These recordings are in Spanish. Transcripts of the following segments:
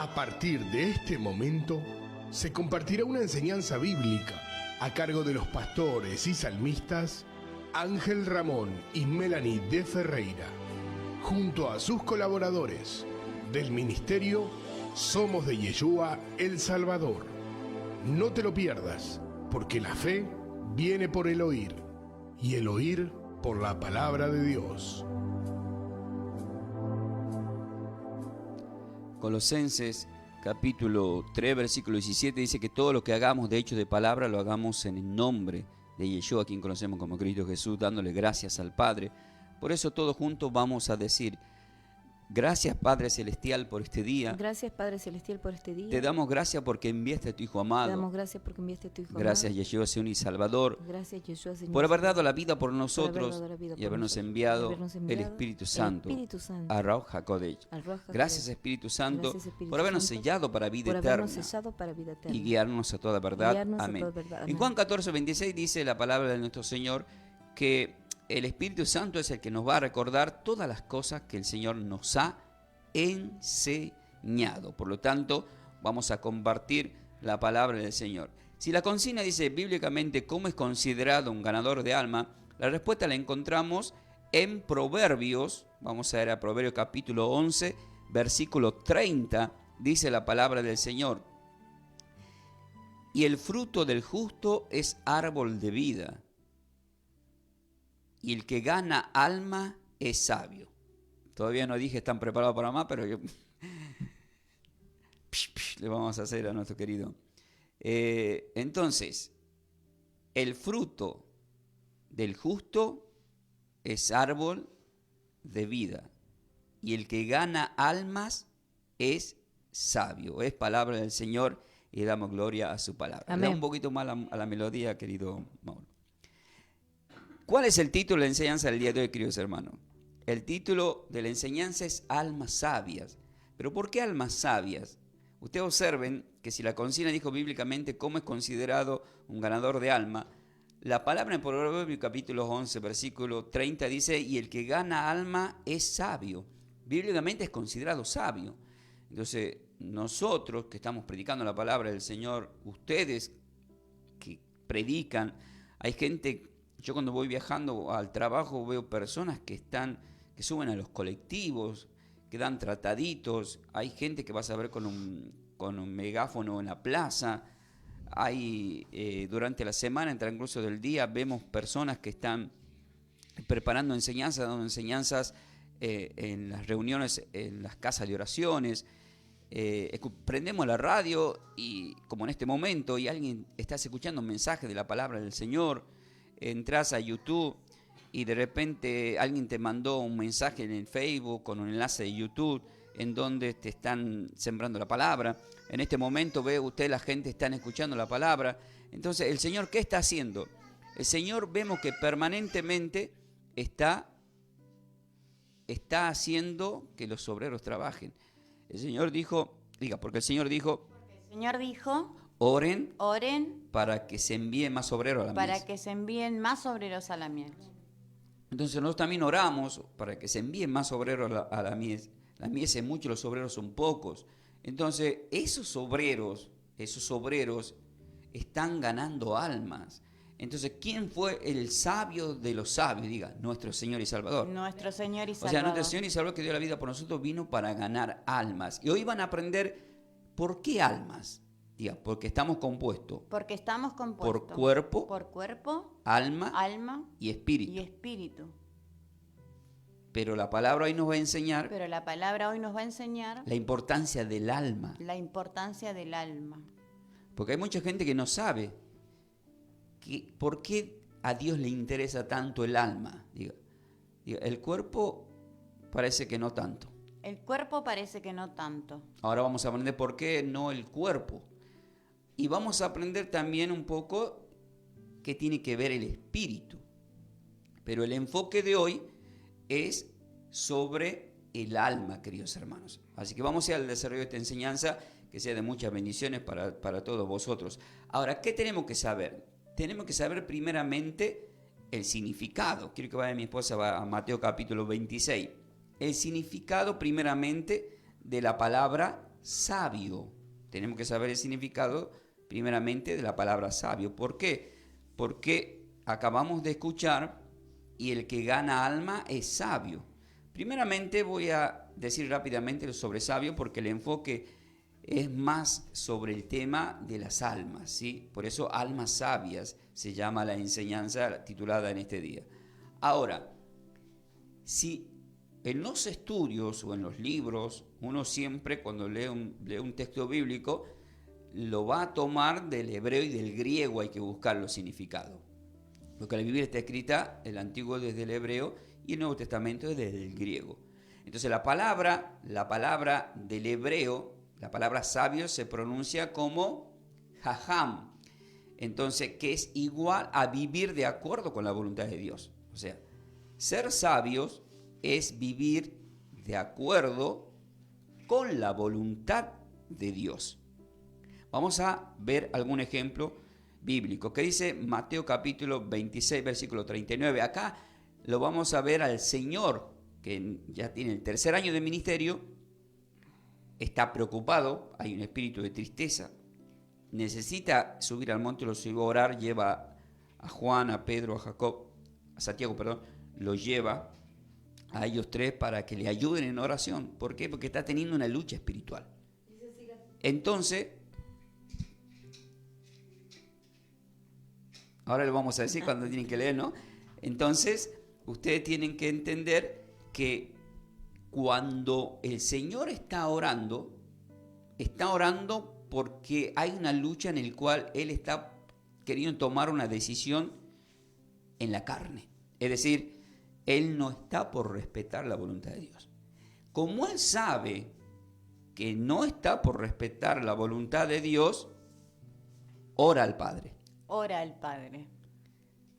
A partir de este momento, se compartirá una enseñanza bíblica a cargo de los pastores y salmistas Ángel Ramón y Melanie de Ferreira, junto a sus colaboradores del ministerio Somos de Yeshua El Salvador. No te lo pierdas, porque la fe viene por el oír, y el oír por la palabra de Dios. Colosenses capítulo 3, versículo 17 dice que todo lo que hagamos de hecho de palabra lo hagamos en el nombre de Yeshua, a quien conocemos como Cristo Jesús, dándole gracias al Padre. Por eso todos juntos vamos a decir: gracias, Padre Celestial, por este día. Gracias, Padre Celestial, por este día. Te damos gracias porque enviaste a tu Hijo amado. Te damos gracias porque enviaste a tu Hijo Gracias, amado. Yeshua, Señor y Salvador. Gracias, Yeshua, Señor. Por haber dado la vida por Por nosotros haber dado la vida y por habernos nosotros. enviado Habernos el enviado Espíritu el Santo. Espíritu Santo. A Rauh HaKodesh. Al Ruach HaKodesh. Gracias, Espíritu Santo, Gracias, Espíritu por habernos Santo, sellado para vida por eterna habernos sellado para vida eterna. y guiarnos a toda verdad. Guiarnos a Amén. toda verdad. En Amén. Juan 14, 26 dice la palabra de nuestro Señor que el Espíritu Santo es el que nos va a recordar todas las cosas que el Señor nos ha enseñado. Por lo tanto, vamos a compartir la palabra del Señor. Si la consigna dice bíblicamente cómo es considerado un ganador de alma, la respuesta la encontramos en Proverbios. Vamos a ver a Proverbios capítulo 11, versículo 30, dice la palabra del Señor: y el fruto del justo es árbol de vida, y el que gana alma es sabio. Todavía no dije están preparados para más, pero yo le vamos a hacer a nuestro querido. Entonces, el fruto del justo es árbol de vida, y el que gana almas es sabio. Es palabra del Señor y damos gloria a su palabra. Amén. Le da un poquito más a la melodía, querido Mauro. ¿Cuál es el título de la enseñanza del día de hoy, queridos hermanos? El título de la enseñanza es Almas Sabias. ¿Pero por qué almas sabias? Ustedes observen que si la consigna dijo bíblicamente cómo es considerado un ganador de alma, la palabra en Proverbios capítulo 11, versículo 30 dice: y el que gana alma es sabio. Bíblicamente es considerado sabio. Entonces, nosotros que estamos predicando la palabra del Señor, ustedes que predican, hay gente. Yo cuando voy viajando al trabajo veo personas que suben a los colectivos, que dan trataditos. Hay gente que vas a ver con un megáfono en la plaza. Hay durante la semana, en el transcurso del día, vemos personas que están preparando enseñanzas, dando enseñanzas en las reuniones, en las casas de oraciones. Prendemos la radio y como en este momento y alguien estás escuchando un mensaje de la palabra del Señor, entras a YouTube y de repente alguien te mandó un mensaje en el Facebook con un enlace de YouTube en donde te están sembrando la palabra. En este momento ve usted, la gente está escuchando la palabra. Entonces, ¿el Señor qué está haciendo? El Señor vemos que permanentemente está haciendo que los obreros trabajen. El Señor dijo, porque el Señor dijo, oren para que se envíen más obreros a la mies. Para que se envíen más obreros a la mies. Entonces nosotros también oramos para que se envíen más obreros a la mies. La mies es mucho, los obreros son pocos. Entonces esos obreros están ganando almas. Entonces, ¿quién fue el sabio de los sabios? Diga, nuestro Señor y Salvador. Nuestro Señor y Salvador. O sea, nuestro Señor y Salvador que dio la vida por nosotros vino para ganar almas. Y hoy van a aprender por qué almas. Diga, porque estamos compuestos. Porque estamos compuestos. Por cuerpo, alma y espíritu. Y espíritu. Pero la palabra hoy nos va a enseñar. La importancia del alma. La importancia del alma. Porque hay mucha gente que no sabe por qué a Dios le interesa tanto el alma. Diga, el cuerpo parece que no tanto. El cuerpo parece que no tanto. Ahora vamos a aprender por qué no el cuerpo. Y vamos a aprender también un poco qué tiene que ver el espíritu. Pero el enfoque de hoy es sobre el alma, queridos hermanos. Así que vamos a ir al desarrollo de esta enseñanza, que sea de muchas bendiciones para todos vosotros. Ahora, ¿qué tenemos que saber? Tenemos que saber primeramente el significado. Quiero que vaya mi esposa a Mateo capítulo 26. El significado primeramente de la palabra sabio. Tenemos que saber el significado primeramente de la palabra sabio. ¿Por qué? Porque acabamos de escuchar, y el que gana alma es sabio. Primeramente voy a decir rápidamente sobre sabio, porque el enfoque es más sobre el tema de las almas, ¿sí? Por eso almas sabias se llama la enseñanza titulada en este día. Ahora, si en los estudios o en los libros, uno siempre cuando lee un texto bíblico, lo va a tomar del hebreo y del griego, hay que buscar los significados. Porque la Biblia está escrita, el Antiguo desde el hebreo y el Nuevo Testamento desde el griego. Entonces la palabra del hebreo, la palabra sabio se pronuncia como jajam. Entonces, que es igual a vivir de acuerdo con la voluntad de Dios. O sea, ser sabios es vivir de acuerdo con la voluntad de Dios. Vamos a ver algún ejemplo bíblico. ¿Qué dice Mateo capítulo 26, versículo 39? Acá lo vamos a ver al Señor, que ya tiene el tercer año de ministerio, está preocupado, hay un espíritu de tristeza, necesita subir al monte, lo subió a orar, lleva a Juan, a Pedro, a Santiago, lo lleva a ellos tres para que le ayuden en oración. ¿Por qué? Porque está teniendo una lucha espiritual. Entonces, ahora lo vamos a decir cuando tienen que leer, ¿no? Entonces, ustedes tienen que entender que cuando el Señor está orando porque hay una lucha en la cual Él está queriendo tomar una decisión en la carne. Es decir, Él no está por respetar la voluntad de Dios. Como Él sabe que no está por respetar la voluntad de Dios, ora al Padre. Ora al Padre.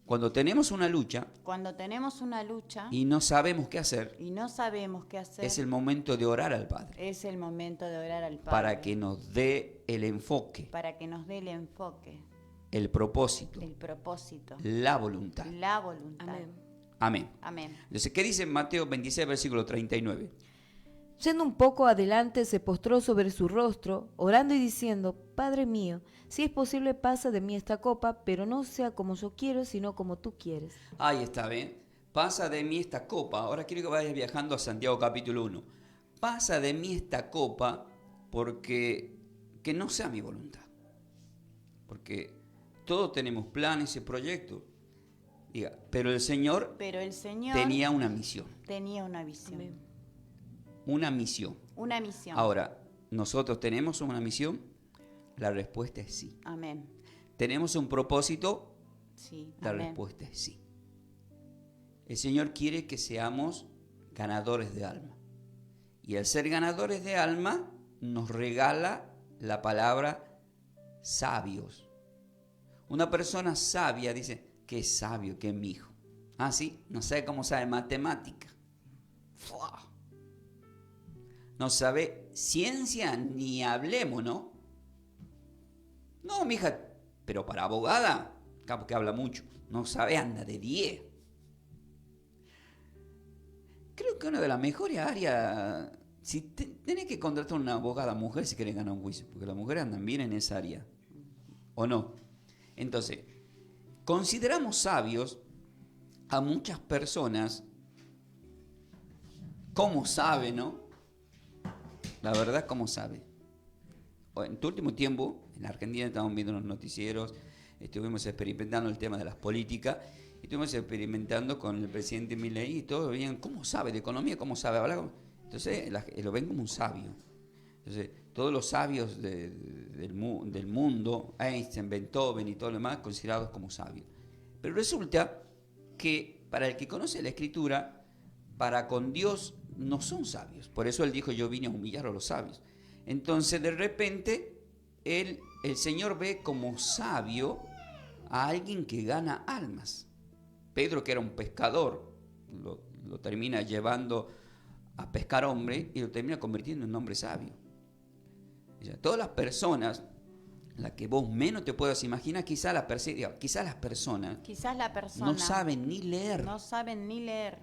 Cuando tenemos una lucha y no sabemos qué hacer, es el momento de orar al Padre. Es el momento de orar al Padre. Para que nos dé el enfoque. El propósito. La voluntad. Amén. Amén. Entonces, ¿qué dice Mateo 26, versículo 39? Yendo un poco adelante, se postró sobre su rostro, orando y diciendo: Padre mío, si es posible, pasa de mí esta copa, pero no sea como yo quiero, sino como tú quieres. Ahí está, ¿ven? Pasa de mí esta copa. Ahora quiero que vayas viajando a Santiago capítulo 1. Pasa de mí esta copa porque que no sea mi voluntad. Porque todos tenemos planes y proyectos. Diga, pero el Señor tenía una misión. Amén. Una misión. Ahora, ¿nosotros tenemos una misión? La respuesta es sí. Amén. ¿Tenemos un propósito? Sí. La respuesta es sí. El Señor quiere que seamos ganadores de alma. Y al ser ganadores de alma, nos regala la palabra sabios. Una persona sabia dice: qué sabio, qué mi hijo. Ah, sí, no sabe cómo sabe matemática. ¡Fua! No sabe ciencia, ni hablemos, ¿no? No, mija, pero para abogada, capaz que habla mucho, no sabe, anda de 10. Creo que una de las mejores áreas, si tenés que contratar una abogada mujer si querés ganar un juicio, porque las mujeres andan bien en esa área, ¿o no? Entonces, consideramos sabios a muchas personas. ¿Cómo sabe, no? La verdad, ¿cómo sabe? En tu último tiempo, en Argentina estábamos viendo los noticieros, estuvimos experimentando el tema de las políticas, estuvimos experimentando con el presidente Milei y todos veían cómo sabe de economía, cómo sabe hablar. Entonces lo ven como un sabio. Entonces, todos los sabios del mundo, Einstein, Beethoven y todo lo demás, considerados como sabios. Pero resulta que para el que conoce la Escritura, para con Dios no son sabios. Por eso Él dijo: yo vine a humillar a los sabios. Entonces, de repente, el Señor ve como sabio a alguien que gana almas. Pedro, que era un pescador, lo termina llevando a pescar hombre y lo termina convirtiendo en un hombre sabio. O sea, todas las personas, las que vos menos te puedas imaginar, quizás las personas no no saben ni leer.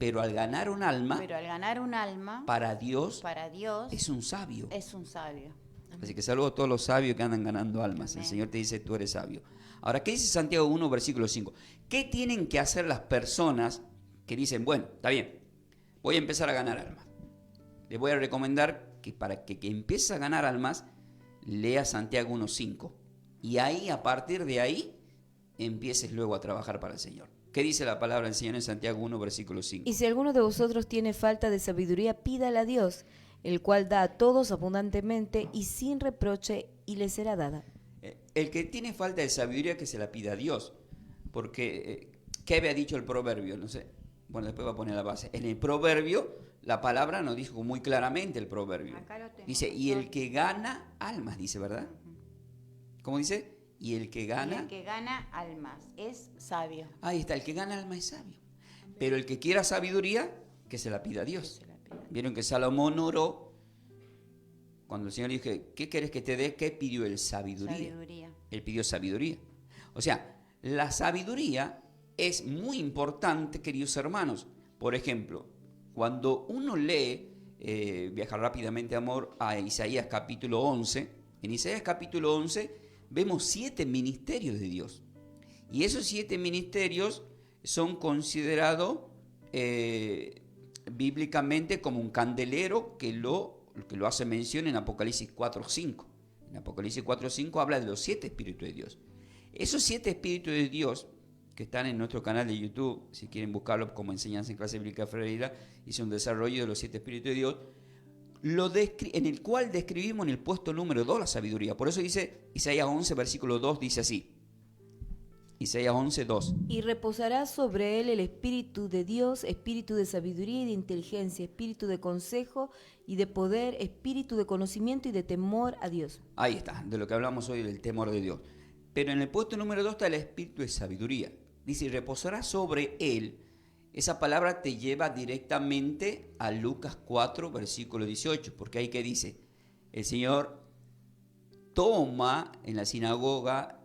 pero al ganar un alma, para Dios es un sabio. Así que saludo a todos los sabios que andan ganando almas. Amén. El Señor te dice, tú eres sabio. Ahora, ¿qué dice Santiago 1, versículo 5? ¿Qué tienen que hacer las personas que dicen, bueno, está bien, voy a empezar a ganar almas? Les voy a recomendar que para que empieces a ganar almas, lea Santiago 1:5. Y ahí, a partir de ahí, empieces luego a trabajar para el Señor. ¿Qué dice la palabra del Señor en Santiago 1, versículo 5? Y si alguno de vosotros tiene falta de sabiduría, pídala a Dios, el cual da a todos abundantemente y sin reproche, y le será dada. El que tiene falta de sabiduría, que se la pida a Dios. Porque, ¿qué había dicho el proverbio? No sé. Bueno, después va a poner la base. En el proverbio, la palabra nos dijo muy claramente el proverbio. Dice, y el que gana almas, dice, ¿verdad? ¿Cómo dice? Y el que gana almas es sabio. Ahí está, el que gana almas es sabio. Pero el que quiera sabiduría, que se la pida a Dios. Vieron que Salomón oró, cuando el Señor dijo, ¿qué querés que te dé? ¿Qué pidió él? Sabiduría. Él pidió sabiduría. O sea, la sabiduría es muy importante, queridos hermanos. Por ejemplo, cuando uno lee, viaja rápidamente, amor, a Isaías capítulo 11, en Isaías capítulo 11 vemos 7 ministerios de Dios. Y esos 7 ministerios son considerados bíblicamente como un candelero que lo hace mención en Apocalipsis 4:5. En Apocalipsis 4:5 habla de los 7 espíritus de Dios. Esos 7 espíritus de Dios que están en nuestro canal de YouTube, si quieren buscarlo como Enseñanza en Clase Bíblica Ferreira, hice un desarrollo de los 7 espíritus de Dios, en el cual describimos en el puesto número 2 la sabiduría. Por eso dice Isaías 11, versículo 2, dice así. Isaías 11, 2. Y reposará sobre él el espíritu de Dios, espíritu de sabiduría y de inteligencia, espíritu de consejo y de poder, espíritu de conocimiento y de temor a Dios. Ahí está, de lo que hablamos hoy, del temor de Dios. Pero en el puesto número 2 está el espíritu de sabiduría. Dice, y reposará sobre él. Esa palabra te lleva directamente a Lucas 4, versículo 18, porque ahí que dice, el Señor toma en la sinagoga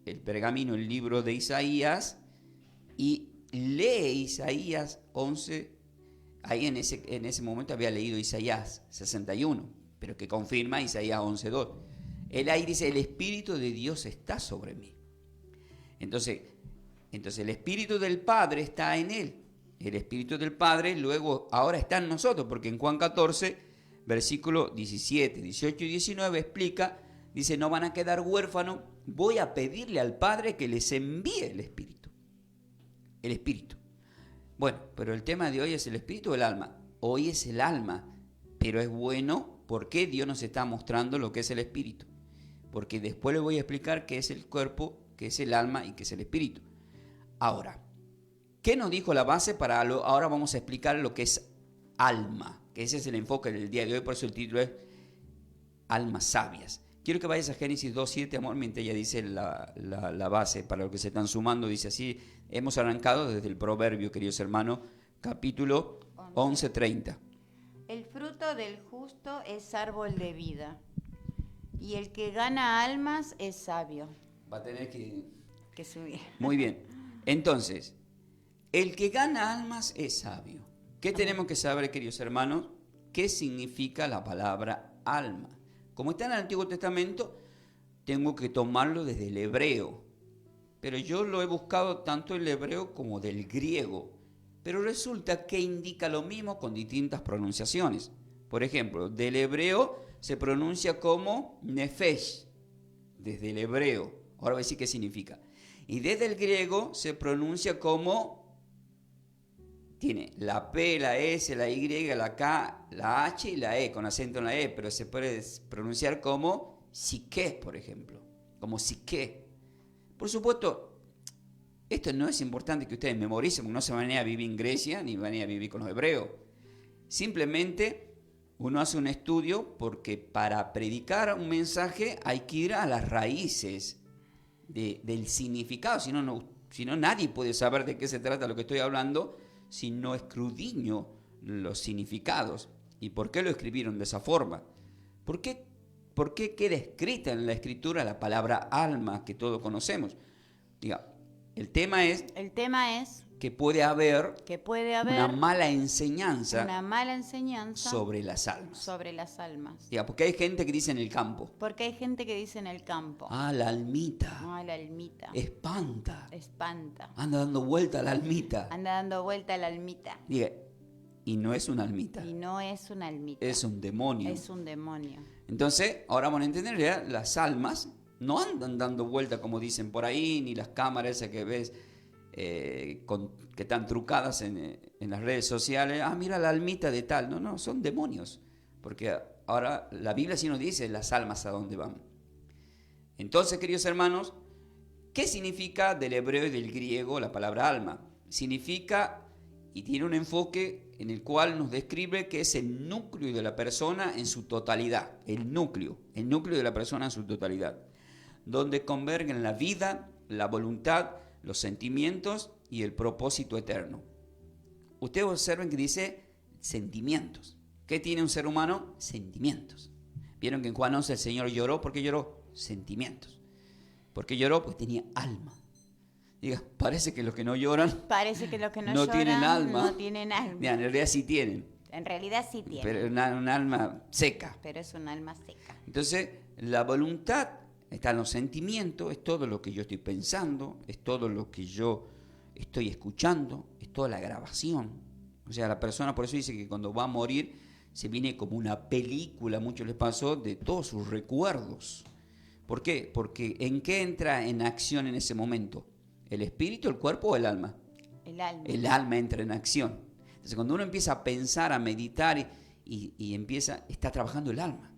el pergamino, el libro de Isaías, y lee Isaías 11, ahí en ese momento había leído Isaías 61, pero que confirma Isaías 11:2. Él ahí dice, el Espíritu de Dios está sobre mí. Entonces el Espíritu del Padre está en él. El Espíritu del Padre luego ahora está en nosotros, porque en Juan 14, versículo 17, 18 y 19 explica, dice, no van a quedar huérfanos, voy a pedirle al Padre que les envíe el Espíritu. El Espíritu. Bueno, pero el tema de hoy es el Espíritu o el alma. Hoy es el alma, pero es bueno porque Dios nos está mostrando lo que es el Espíritu. Porque después les voy a explicar qué es el cuerpo, qué es el alma y qué es el Espíritu. Ahora, ¿qué nos dijo la base para ahora vamos a explicar lo que es alma? Que ese es el enfoque del día de hoy, por eso el título es Almas Sabias. Quiero que vayas a Génesis 2:7, amor, mientras ella dice la base para los que se están sumando. Dice así, hemos arrancado desde el proverbio, queridos hermanos, capítulo 11:30. El fruto del justo es árbol de vida, y el que gana almas es sabio. Va a tener que subir. Muy bien. Entonces, el que gana almas es sabio. ¿Qué tenemos que saber, queridos hermanos? ¿Qué significa la palabra alma? Como está en el Antiguo Testamento, tengo que tomarlo desde el hebreo. Pero yo lo he buscado tanto el hebreo como del griego. Pero resulta que indica lo mismo con distintas pronunciaciones. Por ejemplo, del hebreo se pronuncia como nefesh, desde el hebreo. Ahora voy a decir qué significa. Y desde el griego se pronuncia como, tiene la P, la S, la Y, la K, la H y la E, con acento en la E, pero se puede pronunciar como psique, por ejemplo, como psique. Por supuesto, esto no es importante que ustedes memoricen, porque no se van a ir a vivir en Grecia ni van a ir a vivir con los hebreos. Simplemente uno hace un estudio porque para predicar un mensaje hay que ir a las raíces del significado, si no nadie puede saber de qué se trata lo que estoy hablando si no escudriño los significados. ¿Y por qué lo escribieron de esa forma? ¿Por qué queda escrita en la escritura la palabra alma que todos conocemos? Diga, el tema es que puede haber una mala enseñanza mala enseñanza sobre las almas. sobre las almas. Diga, porque hay gente que dice en el campo, Porque hay gente que dice en el campo, la almita, la almita, espanta, espanta, anda dando vuelta a la almita. anda dando vuelta la almita. Diga, y no es una almita, Y no es una almita, es un demonio. es un demonio. Entonces, ahora vamos a entender, ya, las almas no andan dando vuelta como dicen por ahí, ni las cámaras esas que ves que están trucadas en las redes sociales. Mira la almita de tal. No, no, son demonios. Porque ahora la Biblia sí nos dice las almas a dónde van. Entonces, queridos hermanos, ¿qué significa del hebreo y del griego la palabra alma? Significa y tiene un enfoque en el cual nos describe que es el núcleo de la persona en su totalidad. El núcleo de la persona en su totalidad. Donde convergen la vida, la voluntad, los sentimientos y el propósito eterno. Ustedes observen que dice sentimientos. ¿Qué tiene un ser humano? Sentimientos. Vieron que en Juan 11 el Señor lloró. ¿Por qué lloró? Sentimientos. ¿Por qué lloró? Pues tenía alma. Diga, parece que los que no lloran Parece que los que no no lloran tienen alma. no tienen alma. Mira, en realidad sí tienen, En realidad sí tienen, pero un alma seca. pero es un alma seca. Entonces, la voluntad está en los sentimientos, es todo lo que yo estoy pensando, es todo lo que yo estoy escuchando, es toda la grabación. O sea, la persona por eso dice que cuando va a morir se viene como una película, a muchos les pasó, de todos sus recuerdos. ¿Por qué? Porque ¿en qué entra en acción en ese momento? ¿El espíritu, el cuerpo o el alma? El alma. El alma entra en acción. Entonces, cuando uno empieza a pensar, a meditar y está trabajando el alma.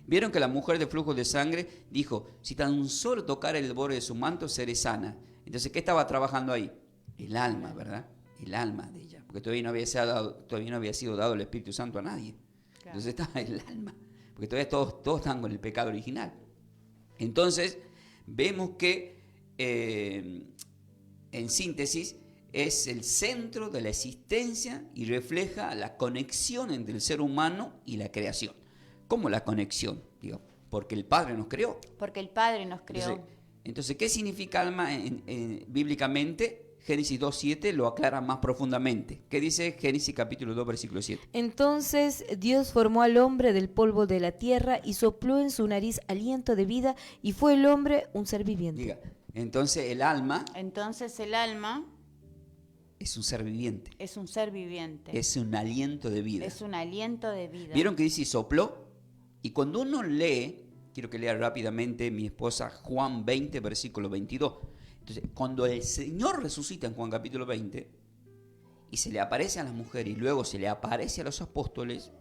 Vieron que la mujer de flujo de sangre dijo, si tan solo tocar el borde de su manto, seré sana. Entonces, ¿qué estaba trabajando ahí? El alma, ¿verdad? El alma de ella. Porque todavía no había sido dado el Espíritu Santo a nadie. Claro. Entonces estaba el alma. Porque todavía todos están con el pecado original. Entonces, vemos que, en síntesis, es el centro de la existencia y refleja la conexión entre el ser humano y la creación. ¿Cómo la conexión? Digo, porque el Padre nos creó. Porque el Padre nos creó. Entonces, ¿qué significa alma bíblicamente? Génesis 2.7 lo aclara más profundamente. ¿Qué dice Génesis capítulo 2, versículo 7? Entonces Dios formó al hombre del polvo de la tierra y sopló en su nariz aliento de vida y fue el hombre un ser viviente. Diga, entonces el alma Entonces el alma es un ser viviente. es un ser viviente. Es un aliento de vida. Es un aliento de vida. ¿Vieron que dice sopló? Y cuando uno lee, quiero que lea rápidamente mi esposa Juan 20, versículo 22. Entonces, cuando el Señor resucita en Juan capítulo 20 y se le aparece a las mujeres y luego se le aparece a los apóstoles,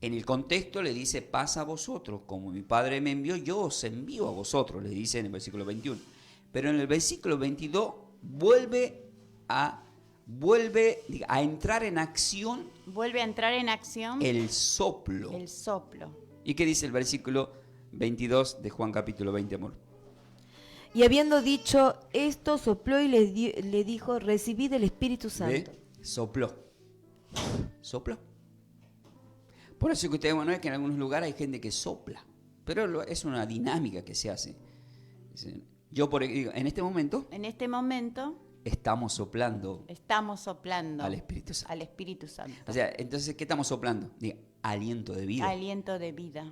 en el contexto le dice, pasa a vosotros, como mi Padre me envió, yo os envío a vosotros, le dice en el versículo 21. Pero en el versículo 22 vuelve a entrar en acción. Vuelve a entrar en acción El soplo. el soplo. ¿Y qué dice el versículo 22 de Juan capítulo 20, amor? Y habiendo dicho esto, sopló y le dijo, recibid el Espíritu Santo. Sopló. Sopló. Por eso que ustedes van a ver que en algunos lugares hay gente que sopla. Pero es una dinámica que se hace. Yo en este momento En este momento estamos soplando estamos soplando al Espíritu Santo. al Espíritu Santo. O sea, entonces, ¿qué estamos soplando? Diga, aliento de vida. Aliento de vida.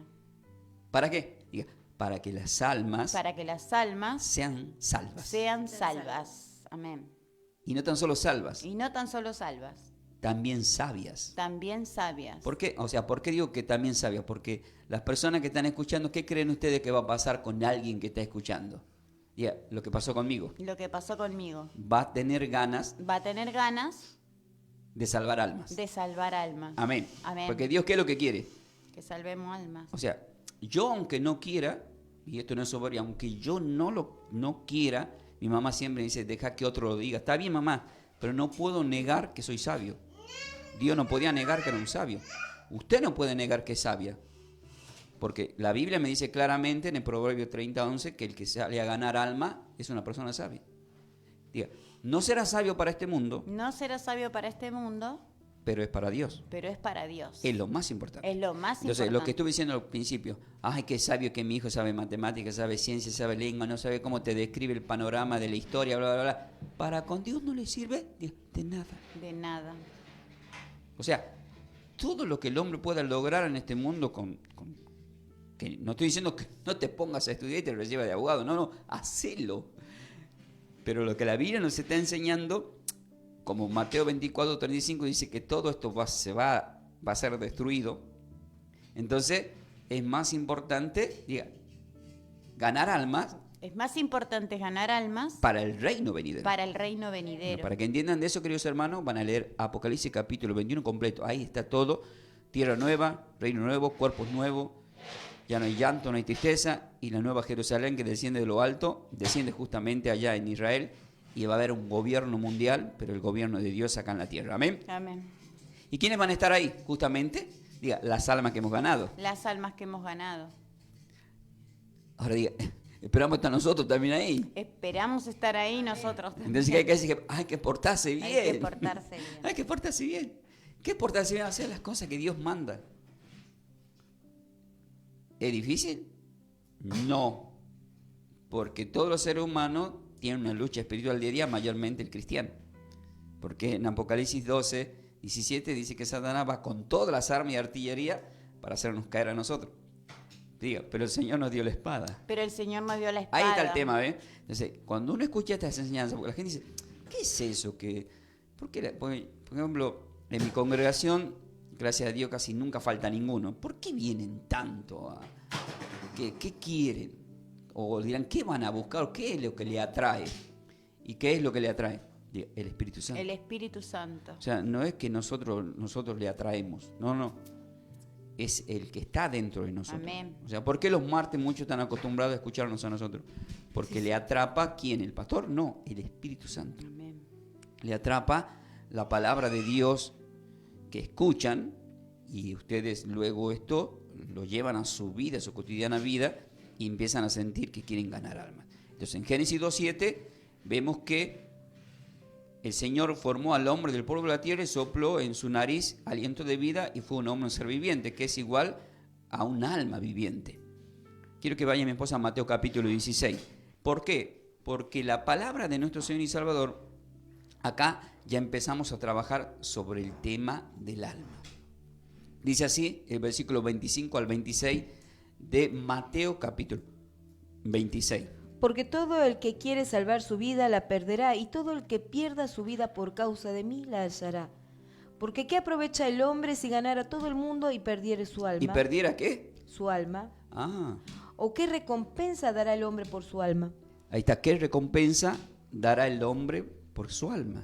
¿Para qué? Diga, para que las almas Para que las almas sean salvas. sean salvas. Amén. Y no tan solo salvas, Y no tan solo salvas, también sabias. también sabias. ¿Por qué? O sea, ¿por qué digo que también sabias? Porque las personas que están escuchando, ¿qué creen ustedes que va a pasar con alguien que está escuchando? Ya, lo que pasó conmigo. Lo que pasó conmigo. Va a tener ganas Va a tener ganas de salvar almas. de salvar almas. Amén. Amén. Porque Dios, ¿qué es lo que quiere? Que salvemos almas. O sea, yo aunque no quiera, y esto no es soberbia, aunque yo no quiera, mi mamá siempre dice, deja que otro lo diga. Está bien, mamá, pero no puedo negar que soy sabio. Dios no podía negar que era un sabio. Usted no puede negar que es sabia. Porque la Biblia me dice claramente en el Proverbio 30:11 que el que sale a ganar alma es una persona sabia. Diga, no será sabio para este mundo, No será sabio para este mundo, pero es para Dios. pero es para Dios. Es lo más importante. Es lo más Entonces, importante. lo que estuve diciendo al principio, ay, qué sabio que mi hijo sabe matemáticas, sabe ciencia, sabe lengua, no sabe cómo te describe el panorama de la historia, bla, bla, bla. Para con Dios no le sirve de nada. De nada. O sea, todo lo que el hombre pueda lograr en este mundo que no estoy diciendo que no te pongas a estudiar y te recibas de abogado, no, hacelo. Pero lo que la Biblia nos está enseñando, como Mateo 24:35 dice que todo esto va a ser destruido, entonces es más importante, ganar almas Es más importante ganar almas para el reino venidero. para el reino venidero. Bueno, para que entiendan de eso, queridos hermanos, van a leer Apocalipsis capítulo 21 completo. Ahí está todo. Tierra nueva, reino nuevo, cuerpos nuevos. Ya no hay llanto, no hay tristeza. Y la nueva Jerusalén que desciende de lo alto, desciende justamente allá en Israel. Y va a haber un gobierno mundial, pero el gobierno de Dios acá en la tierra. Amén. Amén. ¿Y quiénes van a estar ahí? Justamente, las almas que hemos ganado. Las almas que hemos ganado. Ahora esperamos estar nosotros también ahí. Esperamos estar ahí nosotros también. Entonces hay que decir que hay que portarse bien. Hay que portarse bien. Hay que portarse bien. ¿Qué es portarse bien? Hacer las cosas que Dios manda. ¿Es difícil? No. Porque todos los seres humanos tienen una lucha espiritual diaria, mayormente el cristiano. Porque en Apocalipsis 12:17 dice que Satanás va con todas las armas y artillería para hacernos caer a nosotros. Pero el Señor nos dio la espada. Pero el Señor nos dio la espada. Ahí está el tema, ¿ves? Entonces, cuando uno escucha estas enseñanzas, porque la gente dice, ¿qué es eso? Por ejemplo, en mi congregación, gracias a Dios, casi nunca falta ninguno. ¿Por qué vienen tanto? ¿Qué quieren? O dirán, ¿qué van a buscar? ¿Qué es lo que le atrae? ¿Y qué es lo que le atrae? El Espíritu Santo. El Espíritu Santo. O sea, no es que nosotros le atraemos, no. Es el que está dentro de nosotros. Amén. O sea, ¿por qué los martes muchos están acostumbrados a escucharnos a nosotros? Porque le atrapa, ¿quién? ¿El pastor? No, el Espíritu Santo. Amén. Le atrapa la palabra de Dios que escuchan y ustedes luego esto lo llevan a su vida, a su cotidiana vida y empiezan a sentir que quieren ganar almas. Entonces en Génesis 2:7 vemos que el Señor formó al hombre del polvo de la tierra y sopló en su nariz aliento de vida y fue un hombre, un ser viviente, que es igual a un alma viviente. Quiero que vaya mi esposa a Mateo capítulo 16. ¿Por qué? Porque la palabra de nuestro Señor y Salvador, acá ya empezamos a trabajar sobre el tema del alma. Dice así el versículo 25 al 26 de Mateo capítulo 26. Porque todo el que quiere salvar su vida la perderá, y todo el que pierda su vida por causa de mí la hallará. Porque ¿qué aprovecha el hombre si ganara todo el mundo y perdiere su alma? ¿Y perdiera qué? Su alma. Ah, ¿O qué recompensa dará el hombre por su alma? ahí está. ¿Qué recompensa dará el hombre por su alma?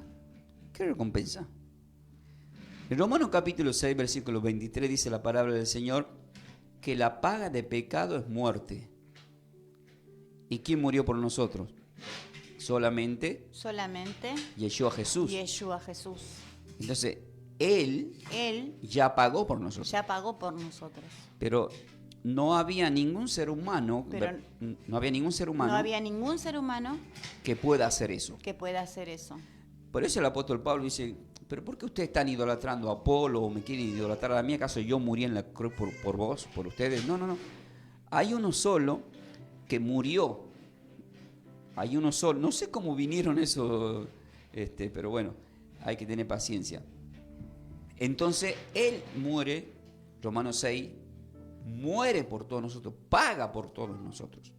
¿Qué recompensa? En Romanos capítulo 6, versículo 23 dice la palabra del Señor que la paga de pecado es muerte. ¿Y quién murió por nosotros? Solamente Yeshua Jesús. Yeshua Jesús. Entonces, Él ya pagó por nosotros. Ya pagó por nosotros. Pero no había ningún ser humano, no había ningún ser humano que pueda hacer eso. que pueda hacer eso. Por eso el apóstol Pablo dice, ¿pero por qué ustedes están idolatrando a Apolo o me quieren idolatrar a mí? ¿Acaso yo morí en la cruz por vos, por ustedes? No. Hay uno solo que murió. Hay uno solo. No sé cómo vinieron eso, pero bueno, hay que tener paciencia. Entonces, Él muere, Romanos 6, muere por todos nosotros, paga por todos nosotros.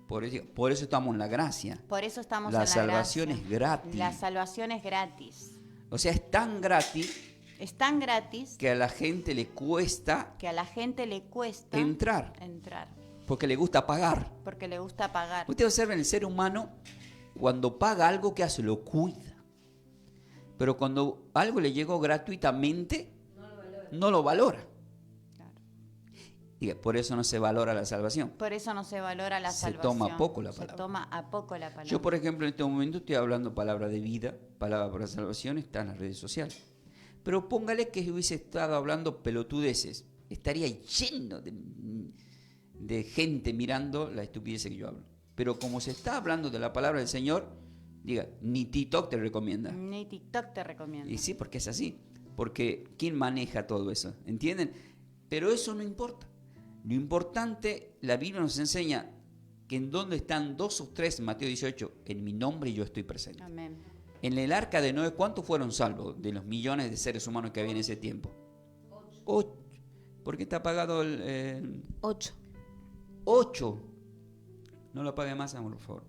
Por eso estamos en la gracia. Por eso estamos La en la salvación gracia. es gratis. La salvación es gratis. O sea, es tan gratis Es tan gratis que a la gente le cuesta que a la gente le cuesta entrar, porque le gusta pagar. porque le gusta pagar. Ustedes observen, el ser humano, cuando paga algo, ¿qué hace? Lo cuida. Pero cuando algo le llegó gratuitamente, no lo valora. Claro. Y por eso no se valora la salvación. Por eso no se valora la Se salvación. toma poco la Se palabra. toma a poco la palabra. Yo, por ejemplo, en este momento estoy hablando palabra de vida, palabra para salvación, está en las redes sociales. Pero póngale que hubiese estado hablando pelotudeces. Estaría lleno de gente mirando la estupidez que yo hablo. Pero como se está hablando de la palabra del Señor, ni TikTok te recomienda. Ni TikTok te recomiendo. Y sí, porque es así. porque ¿quién maneja todo eso? ¿Entienden? Pero eso no importa. Lo importante, la Biblia nos enseña que en donde están 2 o 3, Mateo 18, en mi nombre yo estoy presente. Amén. En el arca de Noé, ¿cuántos fueron salvos de los millones de seres humanos que había en ese tiempo? 8. ¿Por qué está apagado el 8. 8? No lo apague más, amor, por favor.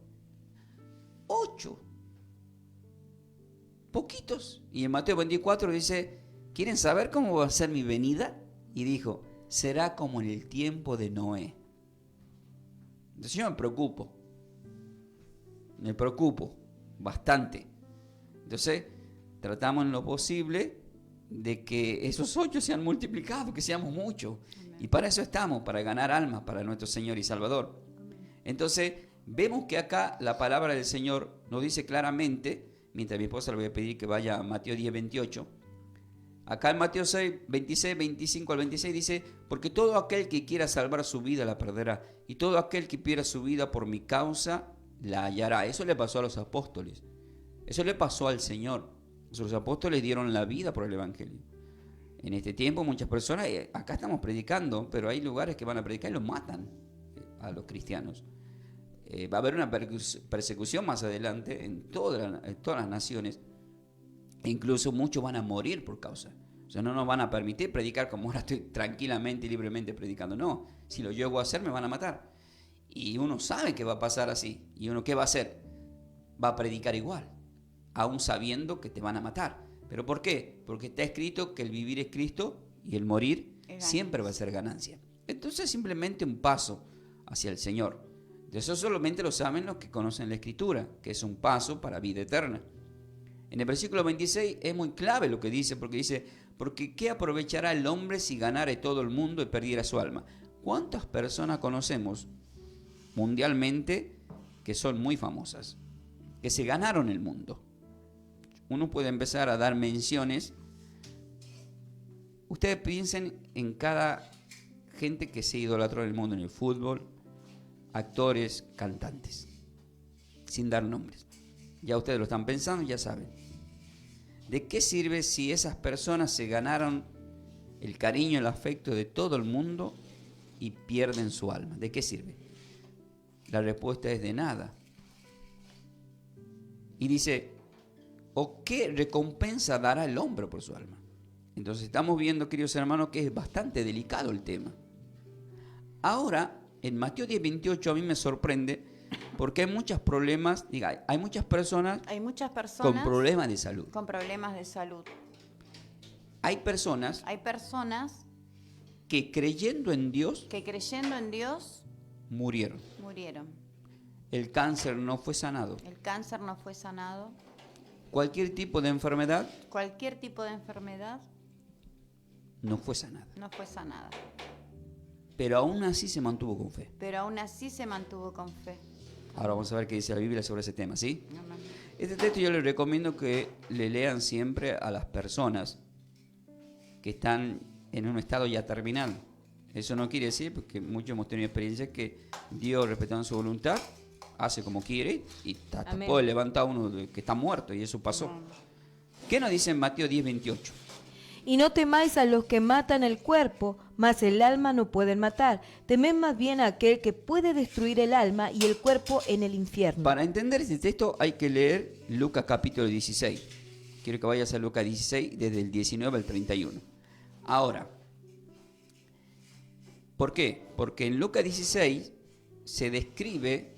8. Poquitos. Y en Mateo 24 dice, ¿quieren saber cómo va a ser mi venida? Y dijo, será como en el tiempo de Noé. Entonces yo me preocupo bastante. Entonces tratamos en lo posible de que esos 8 sean multiplicados, que seamos muchos. Y para eso estamos, para ganar almas para nuestro Señor y Salvador. Entonces vemos que acá la palabra del Señor nos dice claramente, mientras mi esposa le voy a pedir que vaya a Mateo 10, 28. Acá en Mateo 6, 26, 25 al 26 dice, porque todo aquel que quiera salvar su vida la perderá, y todo aquel que pierda su vida por mi causa la hallará. Eso le pasó a los apóstoles, eso le pasó al Señor. Los apóstoles dieron la vida por el Evangelio. En este tiempo muchas personas, acá estamos predicando, pero hay lugares que van a predicar y los matan a los cristianos. Va a haber una persecución más adelante en todas las naciones. E incluso muchos van a morir por causa. O sea, no nos van a permitir predicar como ahora estoy tranquilamente y libremente predicando. No, si lo llego a hacer me van a matar. Y uno sabe que va a pasar así. ¿Y uno qué va a hacer? Va a predicar igual, aún sabiendo que te van a matar. ¿Pero por qué? Porque está escrito que el vivir es Cristo y el morir siempre va a ser ganancia. Entonces es simplemente un paso hacia el Señor. De eso solamente lo saben los que conocen la Escritura, que es un paso para vida eterna. En el versículo 26 es muy clave lo que dice, porque dice, porque ¿qué aprovechará el hombre si ganare todo el mundo y perdiera su alma? ¿Cuántas personas conocemos mundialmente que son muy famosas, que se ganaron el mundo? Uno puede empezar a dar menciones. Ustedes piensen en cada gente que se idolatró en el mundo, en el fútbol, actores, cantantes, sin dar nombres. Ya ustedes lo están pensando, ya saben. ¿De qué sirve si esas personas se ganaron el cariño, el afecto de todo el mundo y pierden su alma? ¿De qué sirve? La respuesta es de nada. Y dice, ¿o qué recompensa dará el hombre por su alma? Entonces estamos viendo, queridos hermanos, que es bastante delicado el tema. Ahora, en Mateo 10, 28 a mí me sorprende porque hay muchos problemas, hay muchas personas con problemas de salud. Con problemas de salud. Hay personas que creyendo en Dios murieron. El cáncer no fue sanado. Cualquier tipo de enfermedad no fue sanada. Pero aún así se mantuvo con fe. Ahora vamos a ver qué dice la Biblia sobre ese tema, ¿sí? Amén. Este texto yo les recomiendo que le lean siempre a las personas que están en un estado ya terminal. Eso no quiere decir, porque muchos hemos tenido experiencias que Dios, respetando su voluntad, hace como quiere y puede levantar a uno que está muerto, y eso pasó. Amén. ¿Qué nos dice en Mateo 10, 28? Y no temáis a los que matan el cuerpo, mas el alma no pueden matar. Temed más bien a aquel que puede destruir el alma y el cuerpo en el infierno. Para entender este texto hay que leer Lucas capítulo 16. Quiero que vayas a Lucas 16 desde el 19 al 31. Ahora, ¿por qué? Porque en Lucas 16 se describe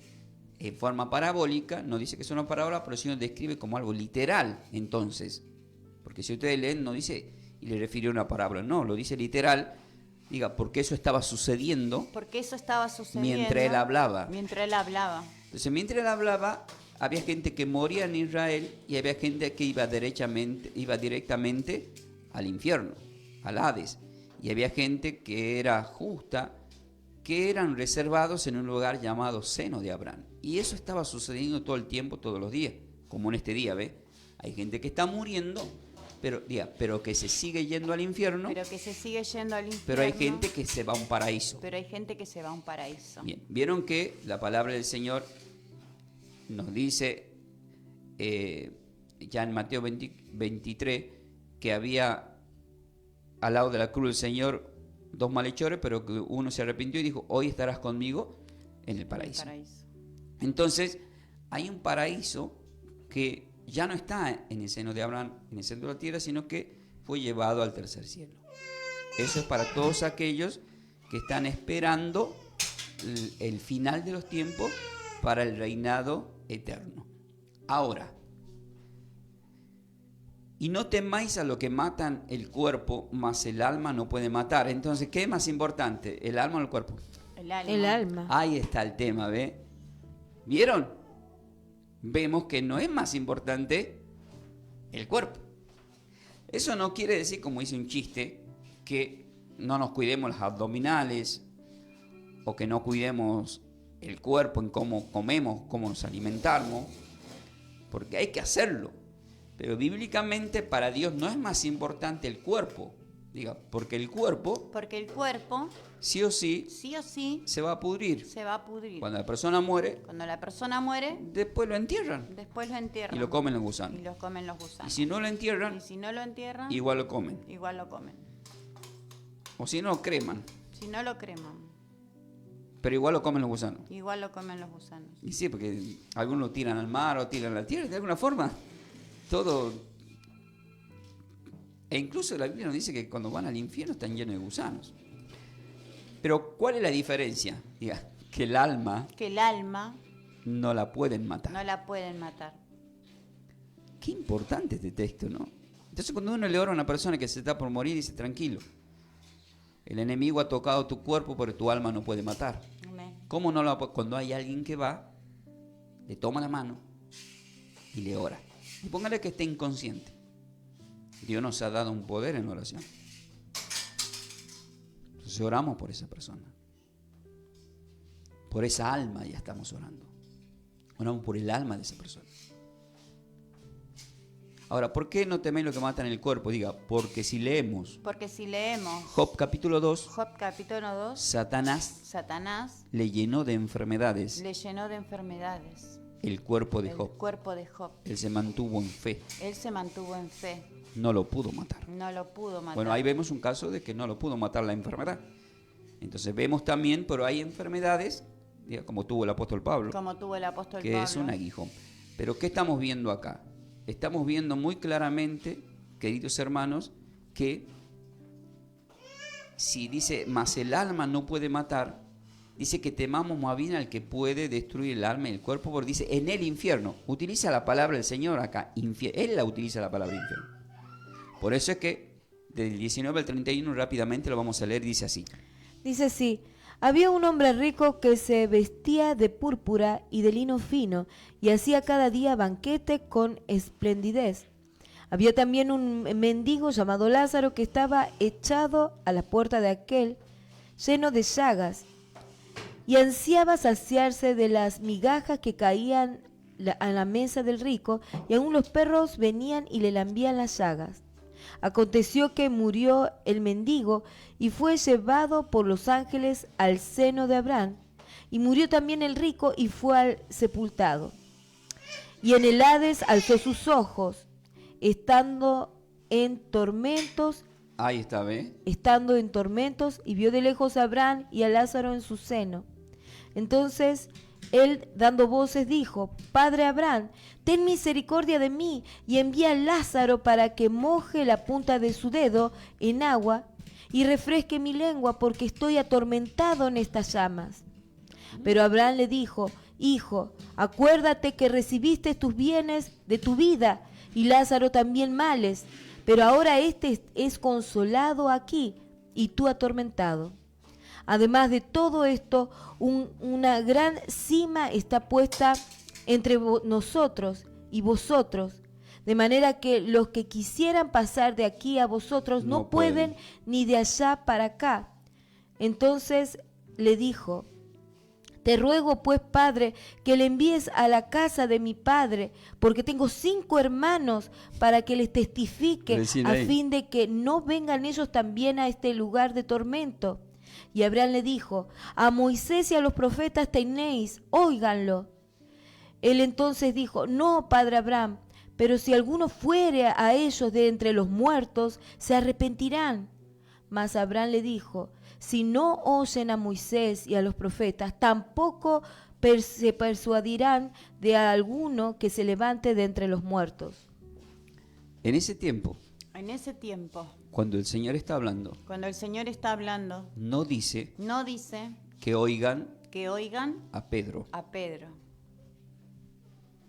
en forma parabólica, no dice que es una parábola, pero sí nos describe como algo literal. Entonces, porque si ustedes leen, no dice y le refirió una parábola, no, lo dice literal, porque eso estaba sucediendo. Mientras él hablaba. Entonces, mientras él hablaba, había gente que moría en Israel y había gente que iba directamente al infierno, al Hades. Y había gente que era justa, que eran reservados en un lugar llamado seno de Abraham. Y eso estaba sucediendo todo el tiempo, todos los días, como en este día, ¿ve? Hay gente que está muriendo, pero que se sigue yendo al infierno. Pero hay gente que se va a un paraíso. Bien, vieron que la palabra del Señor nos dice ya en Mateo 23 que había al lado de la cruz del Señor 2 malhechores, pero que uno se arrepintió y dijo, hoy estarás conmigo en el paraíso. Entonces, hay un paraíso que ya no está en el seno de Abraham, en el centro de la tierra, sino que fue llevado al tercer cielo. Eso es para todos aquellos que están esperando el final de los tiempos para el reinado eterno. Ahora, y no temáis a lo que matan el cuerpo, mas el alma no puede matar. Entonces, ¿qué es más importante, el alma o el cuerpo? El alma. Ahí está el tema, ¿ve? ¿Vieron? Vemos que no es más importante el cuerpo. Eso no quiere decir, como dice un chiste, que no nos cuidemos las abdominales o que no cuidemos el cuerpo en cómo comemos, cómo nos alimentamos, porque hay que hacerlo. Pero bíblicamente para Dios no es más importante el cuerpo, diga, porque el cuerpo sí o sí se va a pudrir. Cuando la persona muere, después lo entierran y lo comen los gusanos. Y si no lo entierran, igual lo comen. O si no, lo creman. Pero igual lo comen los gusanos. Y sí, porque algunos lo tiran al mar o tiran a la tierra, de alguna forma. Todo. E incluso la Biblia nos dice que cuando van al infierno están llenos de gusanos. Pero ¿cuál es la diferencia? Diga, que el alma no la pueden matar. Qué importante este texto, ¿no? Entonces cuando uno le ora a una persona que se está por morir, dice, tranquilo, el enemigo ha tocado tu cuerpo, pero tu alma no puede matar. Amén. ¿Cómo no lo puede? Cuando hay alguien que va, le toma la mano y le ora. Y póngale que esté inconsciente. Dios nos ha dado un poder en oración. Entonces oramos por esa persona. Por esa alma ya estamos orando. Oramos por el alma de esa persona. Ahora, ¿por qué no teméis lo que matan el cuerpo? Diga, porque si leemos Job capítulo 2, Satanás le llenó de enfermedades el cuerpo de Job. Él se mantuvo en fe. No lo pudo matar. Bueno, ahí vemos un caso de que no lo pudo matar la enfermedad. Entonces vemos también, pero hay enfermedades, como tuvo el apóstol Pablo, que es un aguijón. Pero ¿qué estamos viendo acá? Estamos viendo muy claramente, queridos hermanos, que si dice, mas el alma no puede matar, dice que temamos más bien al que puede destruir el alma y el cuerpo, porque dice, en el infierno. Utiliza la palabra del Señor acá, Él la utiliza la palabra infierno. Por eso es que del 19 al 31 rápidamente lo vamos a leer, dice así. Dice así: había un hombre rico que se vestía de púrpura y de lino fino y hacía cada día banquete con esplendidez. Había también un mendigo llamado Lázaro que estaba echado a la puerta de aquel, lleno de llagas, y ansiaba saciarse de las migajas que caían a la mesa del rico, y aún los perros venían y le lambían las llagas. Aconteció que murió el mendigo y fue llevado por los ángeles al seno de Abraham, y murió también el rico y fue sepultado. Y en el Hades alzó sus ojos, estando en tormentos. Ahí está, ¿ve? Estando en tormentos, y vio de lejos a Abraham y a Lázaro en su seno. Entonces él, dando voces, dijo: Padre Abraham, ten misericordia de mí, y envía a Lázaro para que moje la punta de su dedo en agua y refresque mi lengua, porque estoy atormentado en estas llamas. Pero Abraham le dijo: Hijo, acuérdate que recibiste tus bienes de tu vida, y Lázaro también males, pero ahora este es consolado aquí, y tú atormentado. Además de todo esto, una gran sima está puesta entre nosotros y vosotros, de manera que los que quisieran pasar de aquí a vosotros no pueden, ni de allá para acá. Entonces le dijo: Te ruego pues, Padre, que le envíes a la casa de mi padre, porque tengo 5 hermanos, para que les testifique, a fin de que no vengan ellos también a este lugar de tormento. Y Abraham le dijo: A Moisés y a los profetas tenéis, óiganlo. Él entonces dijo: No, padre Abraham, pero si alguno fuere a ellos de entre los muertos, se arrepentirán. Mas Abraham le dijo, si no oyen a Moisés y a los profetas, tampoco se persuadirán de alguno que se levante de entre los muertos. En ese tiempo, Cuando cuando el Señor el Señor está hablando, está hablando, no dice no dice que oigan que oigan a Pedro, a Pedro,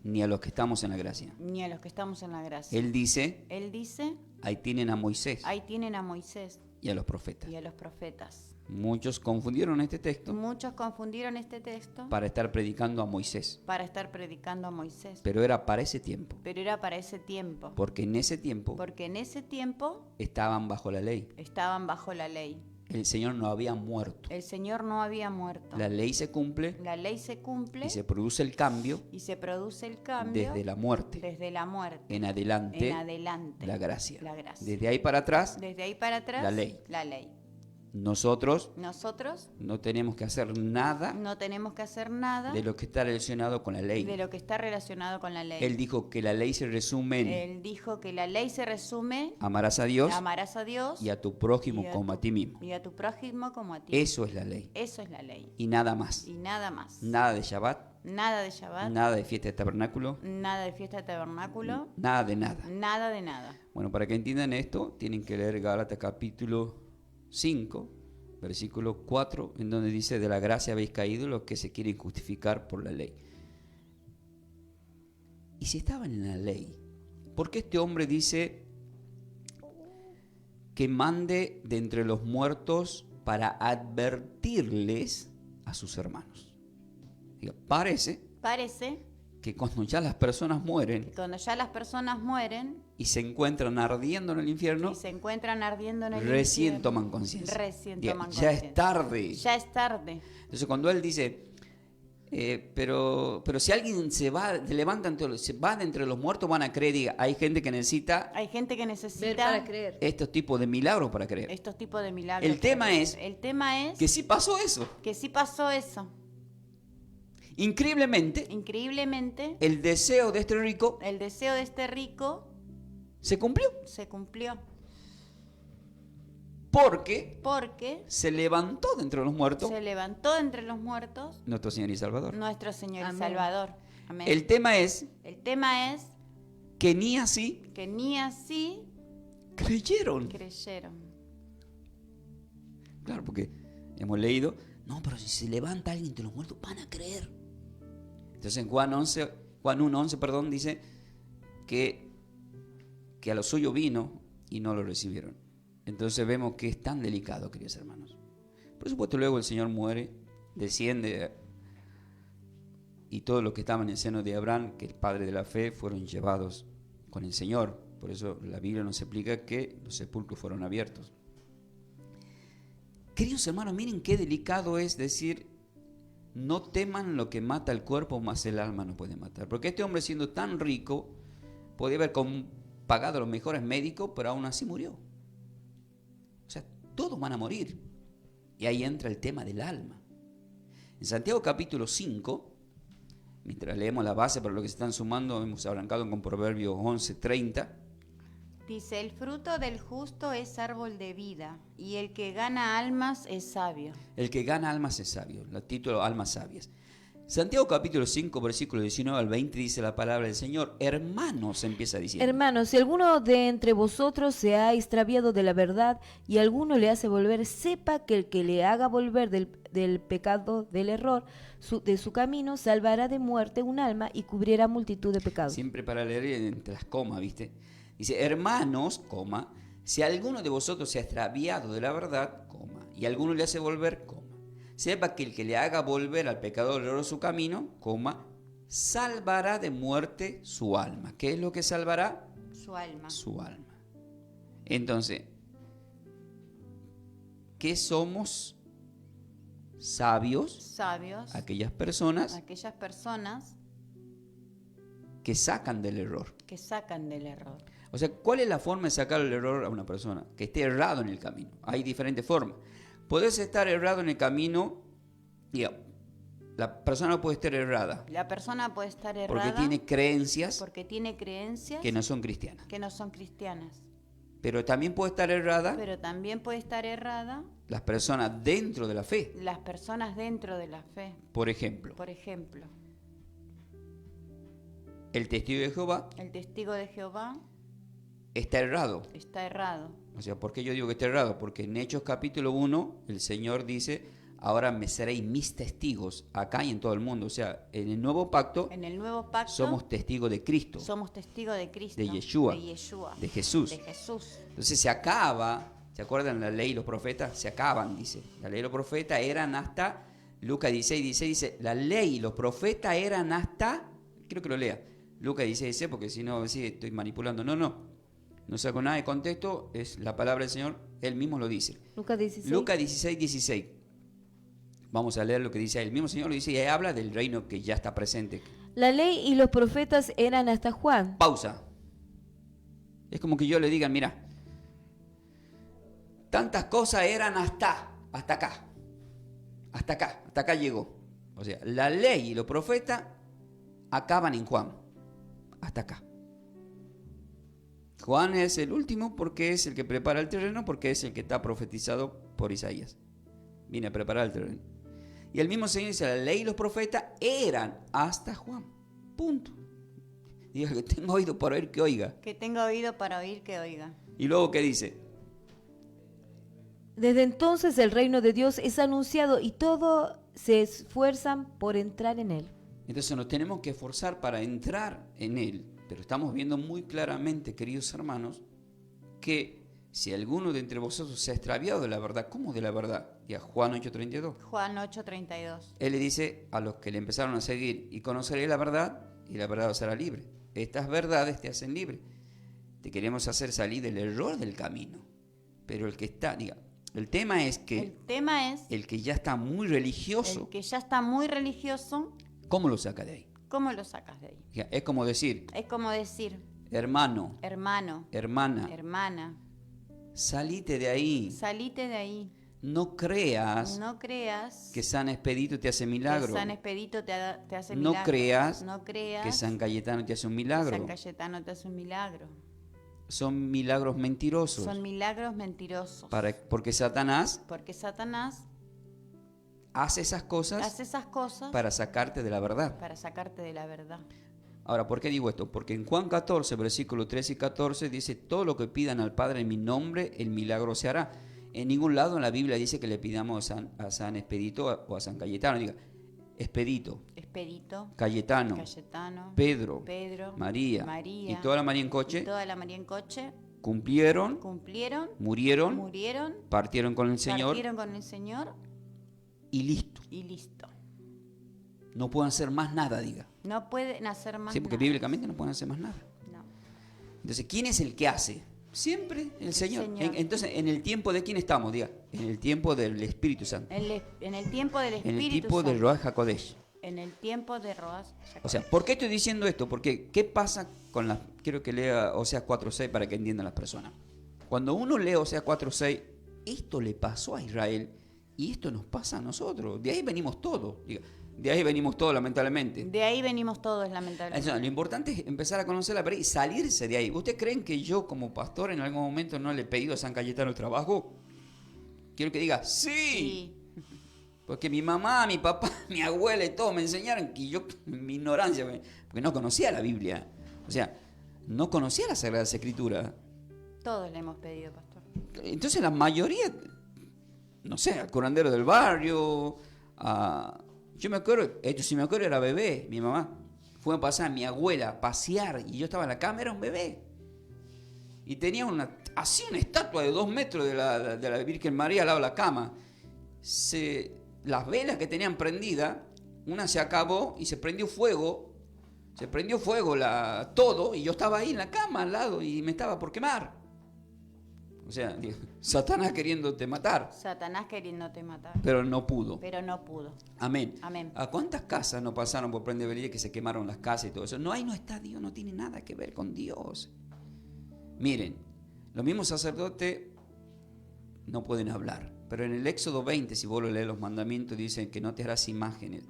ni a los que estamos en la gracia. ni a los que estamos en la gracia. Él dice, Él dice, ahí tienen a Moisés ahí tienen a Moisés y a los profetas. y a los profetas. Muchos confundieron este texto Muchos confundieron este texto para estar predicando a Moisés, para estar predicando a Moisés, pero era para ese tiempo, pero era para ese tiempo, porque en ese tiempo porque en ese tiempo estaban bajo la ley. estaban bajo la ley. El Señor no había muerto. El Señor no había muerto. La ley se cumple La ley se cumple y se produce el cambio y se produce el cambio desde la muerte desde la muerte en adelante, en adelante. la gracia. La gracia. Desde ahí para atrás, Desde ahí para atrás, la ley. la ley. nosotros Nosotros no tenemos que hacer nada no tenemos que hacer nada de lo que está relacionado con la de ley. lo que está relacionado con la ley. Él dijo que la ley se resume en Él dijo que la ley se resume: amarás a Dios amarás a Dios y a tu prójimo y como a ti mismo. y a tu prójimo como a ti. Eso es la ley. Eso es la ley. Y nada más. Y nada más. Nada de Shabbat, Nada de Shabbat, nada de fiesta de tabernáculo, nada de fiesta de tabernáculo, nada de nada. nada de nada. Bueno, para que entiendan esto, tienen que leer Gálatas capítulo 5, versículo 4, en donde dice: de la gracia habéis caído los que se quieren justificar por la ley. Y si estaban en la ley, ¿por qué este hombre dice que mande de entre los muertos para advertirles a sus hermanos? Diga, parece Parece que cuando ya las personas mueren que cuando ya las personas mueren y se encuentran ardiendo en el infierno, y se encuentran ardiendo en el recién infierno, toman conciencia. recién Diga, toman ya conciencia. es tarde. Ya es tarde. Entonces cuando él dice, pero si alguien se levanta, se va de entre los muertos, van a creer. Diga, hay gente que necesita Hay gente que Ver necesita para creer. estos tipos de milagros para creer. estos tipos de milagros. El tema es El tema es que sí pasó eso. que sí pasó eso. Increíblemente, Increíblemente, el deseo de este rico el deseo de este rico se cumplió, se cumplió porque porque se levantó de entre los muertos se levantó de entre los muertos nuestro Señor y Salvador. nuestro Señor y Amén. Salvador. Amén. El tema es El tema es que ni así que ni así creyeron. creyeron. Claro, porque hemos leído, no, pero si se levanta alguien de los muertos, van a creer. Entonces en Juan 1:11, dice que a lo suyo vino y no lo recibieron. Entonces vemos que es tan delicado, queridos hermanos. Por supuesto, luego el Señor muere, desciende, y todos los que estaban en el seno de Abraham, que es el padre de la fe, fueron llevados con el Señor. Por eso la Biblia nos explica que los sepulcros fueron abiertos. Queridos hermanos, miren qué delicado es decir: no teman lo que mata el cuerpo, mas el alma no puede matar. Porque este hombre, siendo tan rico, podía haber pagado a los mejores médicos, pero aún así murió. O sea, todos van a morir. Y ahí entra el tema del alma. En Santiago capítulo 5, mientras leemos la base para los que se están sumando, hemos arrancado con Proverbios 11:30. Dice: el fruto del justo es árbol de vida, y el que gana almas es sabio. El que gana almas es sabio. El título, almas sabias. Santiago capítulo 5, versículo 19 al 20 dice la palabra del Señor. Hermanos, empieza diciendo. Hermanos, si alguno de entre vosotros se ha extraviado de la verdad y alguno le hace volver, sepa que el que le haga volver del pecado, del error, de su camino, salvará de muerte un alma y cubrirá multitud de pecados. Siempre para leer entre las comas, ¿viste? Dice, hermanos, coma, si alguno de vosotros se ha extraviado de la verdad, coma, y alguno le hace volver, coma, sepa que el que le haga volver al pecador de su camino, coma, salvará de muerte su alma. ¿Qué es lo que salvará? Su alma. Su alma. Entonces, ¿qué somos? Sabios, Sabios. aquellas personas Aquellas personas que sacan del error. que sacan del error. O sea, ¿cuál es la forma de sacar el error a una persona? Que esté errado en el camino. Hay diferentes formas. Puedes estar errado en el camino, digamos, la persona puede estar errada La persona puede estar errada porque tiene creencias porque tiene creencias que no son cristianas. que no son cristianas. Pero también puede estar errada Pero también puede estar errada las personas dentro de la fe. las personas dentro de la fe. Por ejemplo, Por ejemplo, el testigo de Jehová el testigo de Jehová está errado. está errado. O sea, ¿por qué yo digo que está errado? Porque en Hechos capítulo 1 el Señor dice, ahora me seréis mis testigos acá y en todo el mundo. O sea, en el nuevo pacto En el nuevo pacto somos testigos de Cristo, somos testigos de Cristo, de Yeshua, Yeshua, de Jesús. de Jesús. Entonces se acaba, ¿se acuerdan la ley y los profetas? Se acaban, dice. La ley y los profetas eran hasta, Lucas 16 dice, la ley y los profetas eran hasta, quiero que lo lea, Lucas 16 dice, porque si no, sí, estoy manipulando. No saco nada de contexto, es la palabra del Señor, Él mismo lo dice. Lucas 16. Lucas 16. Vamos a leer lo que dice ahí. El mismo Señor lo dice y ahí habla del reino que ya está presente. La ley y los profetas eran hasta Juan. Pausa. Es como que yo le diga, mira, tantas cosas eran hasta acá. Hasta acá llegó. O sea, la ley y los profetas acaban en Juan. Hasta acá. Juan es el último porque es el que prepara el terreno, porque es el que está profetizado por Isaías. Viene a preparar el terreno. Y el mismo Señor dice, la ley y los profetas eran hasta Juan. Punto. Diga que tengo oído para oír que oiga. Que tenga oído para oír, que oiga. Y luego, ¿qué dice? Desde entonces el reino de Dios es anunciado y todos se esfuerzan por entrar en él. Entonces nos tenemos que esforzar para entrar en él. Pero estamos viendo muy claramente, queridos hermanos, que si alguno de entre vosotros se ha extraviado de la verdad, ¿cómo de la verdad? Ya Juan 8:32. Juan 8:32. Él le dice a los que le empezaron a seguir, y conoceréis la verdad, y la verdad os hará libre. Estas verdades te hacen libre. Te queremos hacer salir del error del camino. Pero el que está, el tema es que El tema es el que ya está muy religioso, el que ya está muy religioso, ¿cómo lo saca de ahí? ¿cómo lo sacas de ahí? Ya, es como decir, Es como decir, hermano, hermano, hermana, hermana, salite de ahí. salite de ahí. No creas No creas que San Expedito te hace milagro. que San Expedito te hace No milagro. creas No creas que San Cayetano te hace un que milagro. San Cayetano te hace un milagro. Son milagros mentirosos. Son milagros mentirosos. Porque Satanás Porque Satanás hace esas cosas hace esas cosas para sacarte de la verdad. para sacarte de la verdad. Ahora, ¿por qué digo esto? Porque en Juan 14, versículos 13 y 14 dice, todo lo que pidan al Padre en mi nombre, el milagro se hará. En ningún lado en la Biblia dice que le pidamos a San Expedito o a San Cayetano. Diga, Expedito, Expedito, Cayetano, Cayetano, Pedro, María, María y toda la María en y coche toda la María en coche cumplieron, cumplieron, murieron, murieron, partieron con el Señor partieron con el Señor y listo. y listo. No pueden hacer más nada, diga. No pueden hacer más Sí, porque nada. bíblicamente no pueden hacer más nada. No. Entonces, ¿quién es el que hace? Siempre el Señor. Señor. Entonces, ¿en el tiempo de quién estamos? Diga, en el tiempo del Espíritu Santo. En el tiempo del En Espíritu el tiempo Santo. del Ruach HaKodesh. En el tiempo de Roas. O sea, ¿por qué estoy diciendo esto? Porque, ¿qué pasa con las... Quiero que lea Oseas 4.6 para que entiendan las personas. Cuando uno lee Oseas 4.6, esto le pasó a Israel y esto nos pasa a nosotros. De ahí venimos todos. Diga, de ahí venimos todos, lamentablemente. De ahí venimos todos, lamentablemente. Lo importante es empezar a conocer la verdad y salirse de ahí. ¿Ustedes creen que yo como pastor en algún momento no le he pedido a San Cayetano el trabajo? Quiero que diga, sí. Sí. Porque mi mamá, mi papá, mi abuela y todo me enseñaron que yo, mi ignorancia, porque no conocía la Biblia. O sea, no conocía las Sagradas Escrituras. Todos le hemos pedido, pastor. Entonces la mayoría, no sé, al curandero del barrio, yo me acuerdo, esto sí me acuerdo, era bebé, mi mamá. Fue a pasar a mi abuela a pasear y yo estaba en la cama, era un bebé. Y tenía una estatua de 2 metros de la Virgen María al lado de la cama. Las velas que tenían prendidas, una se acabó y se prendió fuego todo, y yo estaba ahí en la cama al lado y me estaba por quemar. O sea, Satanás queriéndote matar, Satanás queriéndote matar. pero no pudo. Pero no pudo. Amén. Amén. ¿A cuántas casas no pasaron por prender velilla que se quemaron las casas y todo eso? No, ahí no está Dios, no tiene nada que ver con Dios. Miren, los mismos sacerdotes no pueden hablar. Pero en el Éxodo 20, si vos lo lees los mandamientos, dicen que no te harás imágenes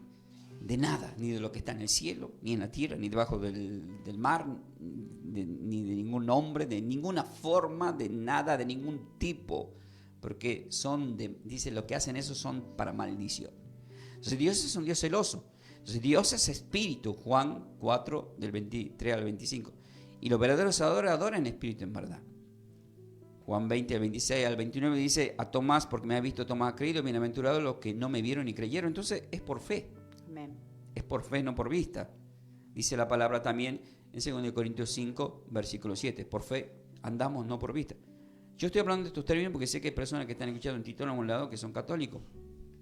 de nada, ni de lo que está en el cielo, ni en la tierra, ni debajo del mar, ni de ningún hombre, de ninguna forma, de nada, de ningún tipo. Porque dice, lo que hacen eso son para maldición. Entonces Dios es un Dios celoso. Entonces Dios es espíritu, Juan 4, del 23 al 25. Y los verdaderos adoradores adoran en espíritu en verdad. Juan 20, al 26 al 29 dice, a Tomás, porque me ha visto Tomás ha creído, bienaventurados los que no me vieron ni creyeron. Entonces es por fe. Amén. Es por fe, no por vista. Dice la palabra también en 2 Corintios 5, versículo 7. Por fe andamos, no por vista. Yo estoy hablando de estos términos porque sé que hay personas que están escuchando en Tito a un lado que son católicos.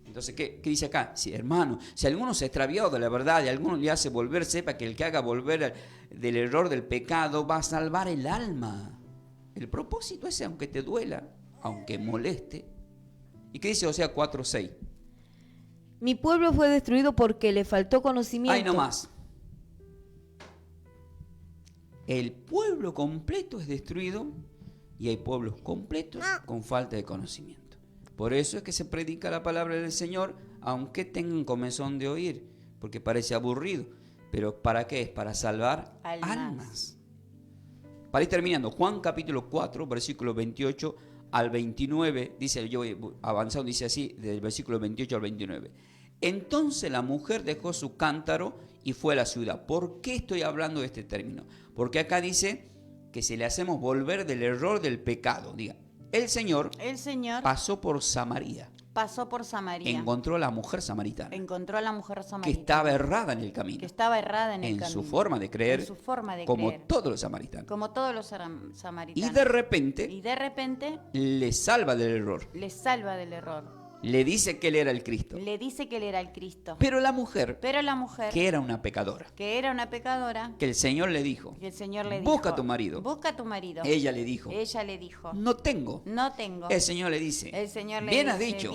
Entonces, ¿qué dice acá? Si, hermano, si alguno se ha extraviado de la verdad y alguno le hace volver, sepa que el que haga volver del error del pecado va a salvar el alma. El propósito es, aunque te duela, aunque moleste. ¿Y qué dice Oseas 4, 6? Mi pueblo fue destruido porque le faltó conocimiento. Ahí nomás. El pueblo completo es destruido y hay pueblos completos con falta de conocimiento. Por eso es que se predica la palabra del Señor, aunque tengan comezón de oír, porque parece aburrido. Pero ¿para qué es? Para salvar almas. Para ir terminando, Juan capítulo 4, versículo 28 al 29, dice, yo voy avanzando, dice así, del versículo 28 al 29. Entonces la mujer dejó su cántaro y fue a la ciudad. ¿Por qué estoy hablando de este término? Porque acá dice que si le hacemos volver del error del pecado, diga, el Señor pasó por Samaria. Pasó por Samaria. Encontró a la mujer samaritana. Encontró a la mujer samaritana. Que estaba errada en el camino. Que estaba errada en el camino. En su forma de creer. En su forma de como creer. todos los samaritanos. Como todos los samaritanos. Y de repente le salva del error. Le salva del error. Le dice que él era el Cristo. Le dice que él era el Cristo. Pero la mujer, que era una pecadora, que el Señor le dijo, busca a tu marido. Busca a tu marido. Ella le dijo, no tengo. El Señor le dice, bien has dicho,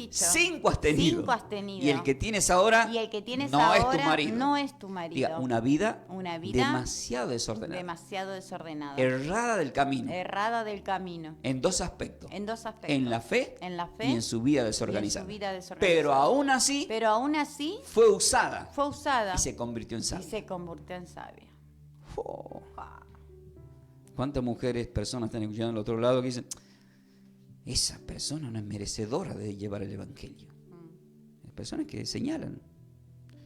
5 has tenido. Y el que tienes ahora, no es tu marido. Diga, una vida demasiado desordenada. Errada del camino. En dos aspectos. En la fe y en su vida desorganizada. Pero aún así fue usada y se convirtió en sabia. Oh. ¿Cuántas personas están escuchando al otro lado que dicen, esa persona no es merecedora de llevar el evangelio? Hay personas que señalan,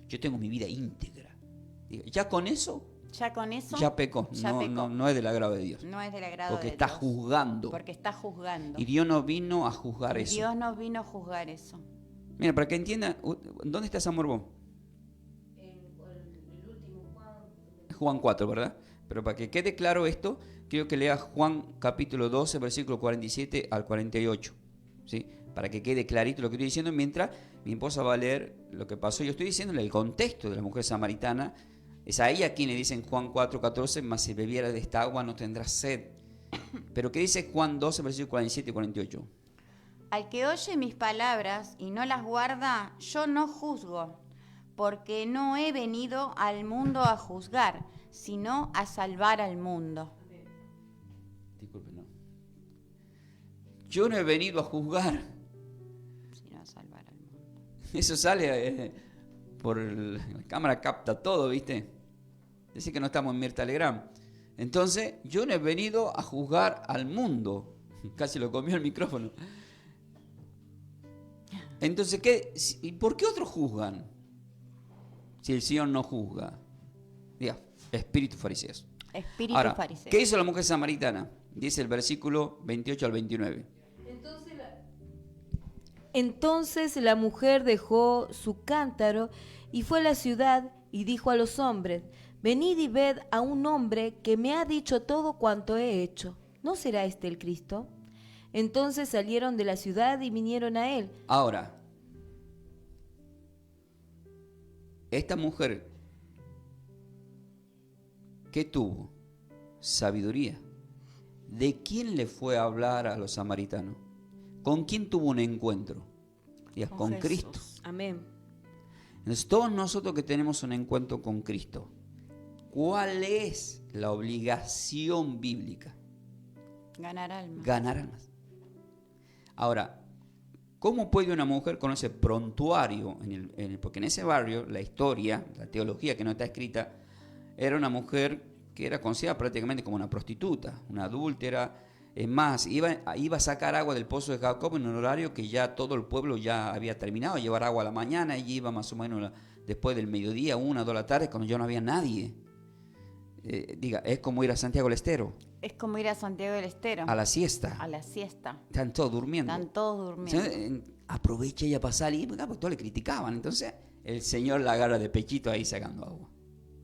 yo tengo mi vida íntegra. Ya con eso ya pecó. No es del agrado de Dios. No es del agrado porque de está Dios. juzgando. Porque está juzgando. Y Dios no vino a juzgar eso. Dios no vino a juzgar eso. Mira, para que entienda, ¿dónde está esa Morbón? El último Juan 4, ¿verdad? Pero para que quede claro esto, quiero que lea Juan capítulo 12, versículo 47 al 48. ¿Sí? Para que quede clarito lo que estoy diciendo, mientras mi esposa va a leer lo que pasó. Yo estoy diciéndole el contexto de la mujer samaritana. Es a ella quien le dicen Juan 4:14, mas si bebiera de esta agua no tendrás sed. Pero ¿qué dice Juan 12, versículos 47 y 48? Al que oye mis palabras y no las guarda, yo no juzgo, porque no he venido al mundo a juzgar, sino a salvar al mundo. Disculpe, no. Yo no he venido a juzgar, sino a salvar al mundo. Eso sale por la cámara, capta todo, ¿viste? Dice que no estamos en Mirta Legrand. Entonces, yo no he venido a juzgar al mundo. Casi lo comió el micrófono. Entonces, ¿y por qué otros juzgan? Si el Señor no juzga. Diga, espíritu fariseos. Ahora, fariseo. ¿qué hizo la mujer samaritana? Dice el versículo 28 al 29. Entonces la mujer dejó su cántaro y fue a la ciudad y dijo a los hombres, venid y ved a un hombre que me ha dicho todo cuanto he hecho. ¿No será este el Cristo? Entonces salieron de la ciudad y vinieron a él. Ahora, esta mujer, ¿qué tuvo? Sabiduría. ¿De quién le fue a hablar a los samaritanos? ¿Con quién tuvo un encuentro? Con Cristo. Amén. Entonces, todos nosotros que tenemos un encuentro con Cristo, ¿cuál es la obligación bíblica? Ganar almas. Ganar almas. Ahora, ¿cómo puede una mujer con ese prontuario? Porque en ese barrio, la historia, la teología que no está escrita, era una mujer que era considerada prácticamente como una prostituta, una adúltera. Es más, iba a sacar agua del pozo de Jacob en un horario que ya todo el pueblo ya había terminado de llevar agua a la mañana, y iba más o menos después del mediodía, 1 o 2 de la tarde, cuando ya no había nadie. Es como ir a Santiago del Estero. Es como ir a Santiago del Estero. A la siesta. A la siesta. Están todos durmiendo. Están todos durmiendo. Entonces, aprovecha ella para salir, porque todos le criticaban. Entonces el Señor la agarra de pechito ahí sacando agua,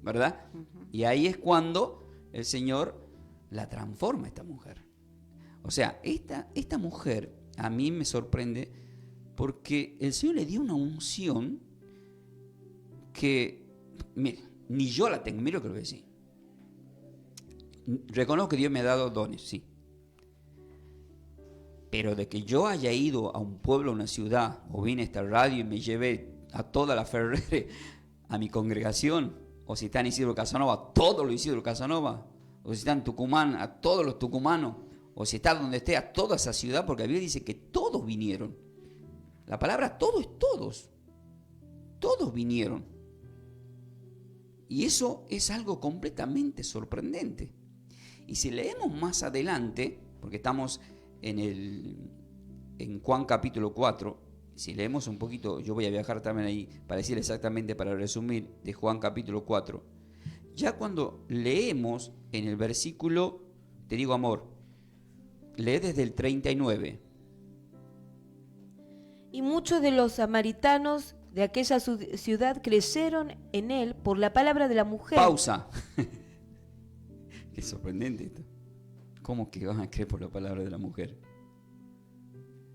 ¿verdad? Y ahí es cuando el Señor la transforma a esta mujer. O sea, esta mujer a mí me sorprende porque el Señor le dio una unción que, mire, ni yo la tengo, mire lo que le voy a decir. Reconozco que Dios me ha dado dones, sí. Pero de que yo haya ido a un pueblo, a una ciudad, o vine a esta radio y me llevé a toda la Ferrere, a mi congregación, o si está en Isidro Casanova, a todos los Isidro Casanova, o si está en Tucumán, a todos los tucumanos, o si está donde esté, a toda esa ciudad, porque la Biblia dice que todos vinieron. La palabra todo es todos. Todos vinieron. Y eso es algo completamente sorprendente. Y si leemos más adelante, porque estamos en Juan capítulo 4, si leemos un poquito, yo voy a viajar también ahí para decir exactamente, para resumir, de Juan capítulo 4, ya cuando leemos en el versículo, te digo amor, lee desde el 39. Y muchos de los samaritanos de aquella ciudad creyeron en él por la palabra de la mujer. Pausa. Qué sorprendente esto. ¿Cómo que van a creer por la palabra de la mujer?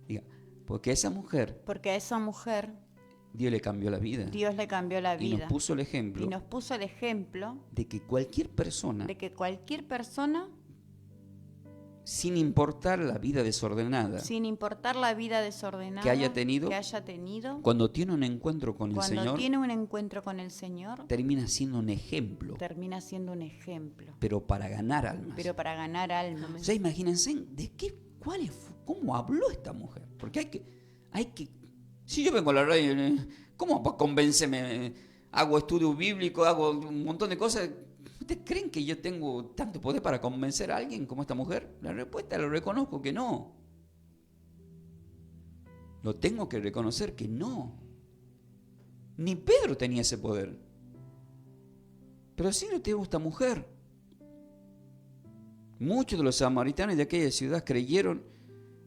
Diga, porque a esa mujer Dios le cambió la vida. Dios le cambió la vida. Y nos puso el ejemplo. Y nos puso el ejemplo de que cualquier persona, sin importar la vida desordenada, que haya tenido, cuando tiene un encuentro con el Señor, termina siendo un ejemplo. Pero para ganar almas. O sea, imagínense cómo habló esta mujer. Porque hay que si yo vengo a la radio, ¿cómo para convencerme? Hago estudio bíblico, hago un montón de cosas. ¿Ustedes creen que yo tengo tanto poder para convencer a alguien como esta mujer? La respuesta lo reconozco que no. Lo tengo que reconocer que no. Ni Pedro tenía ese poder. Pero sí lo tuvo esta mujer. Muchos de los samaritanos de aquella ciudad creyeron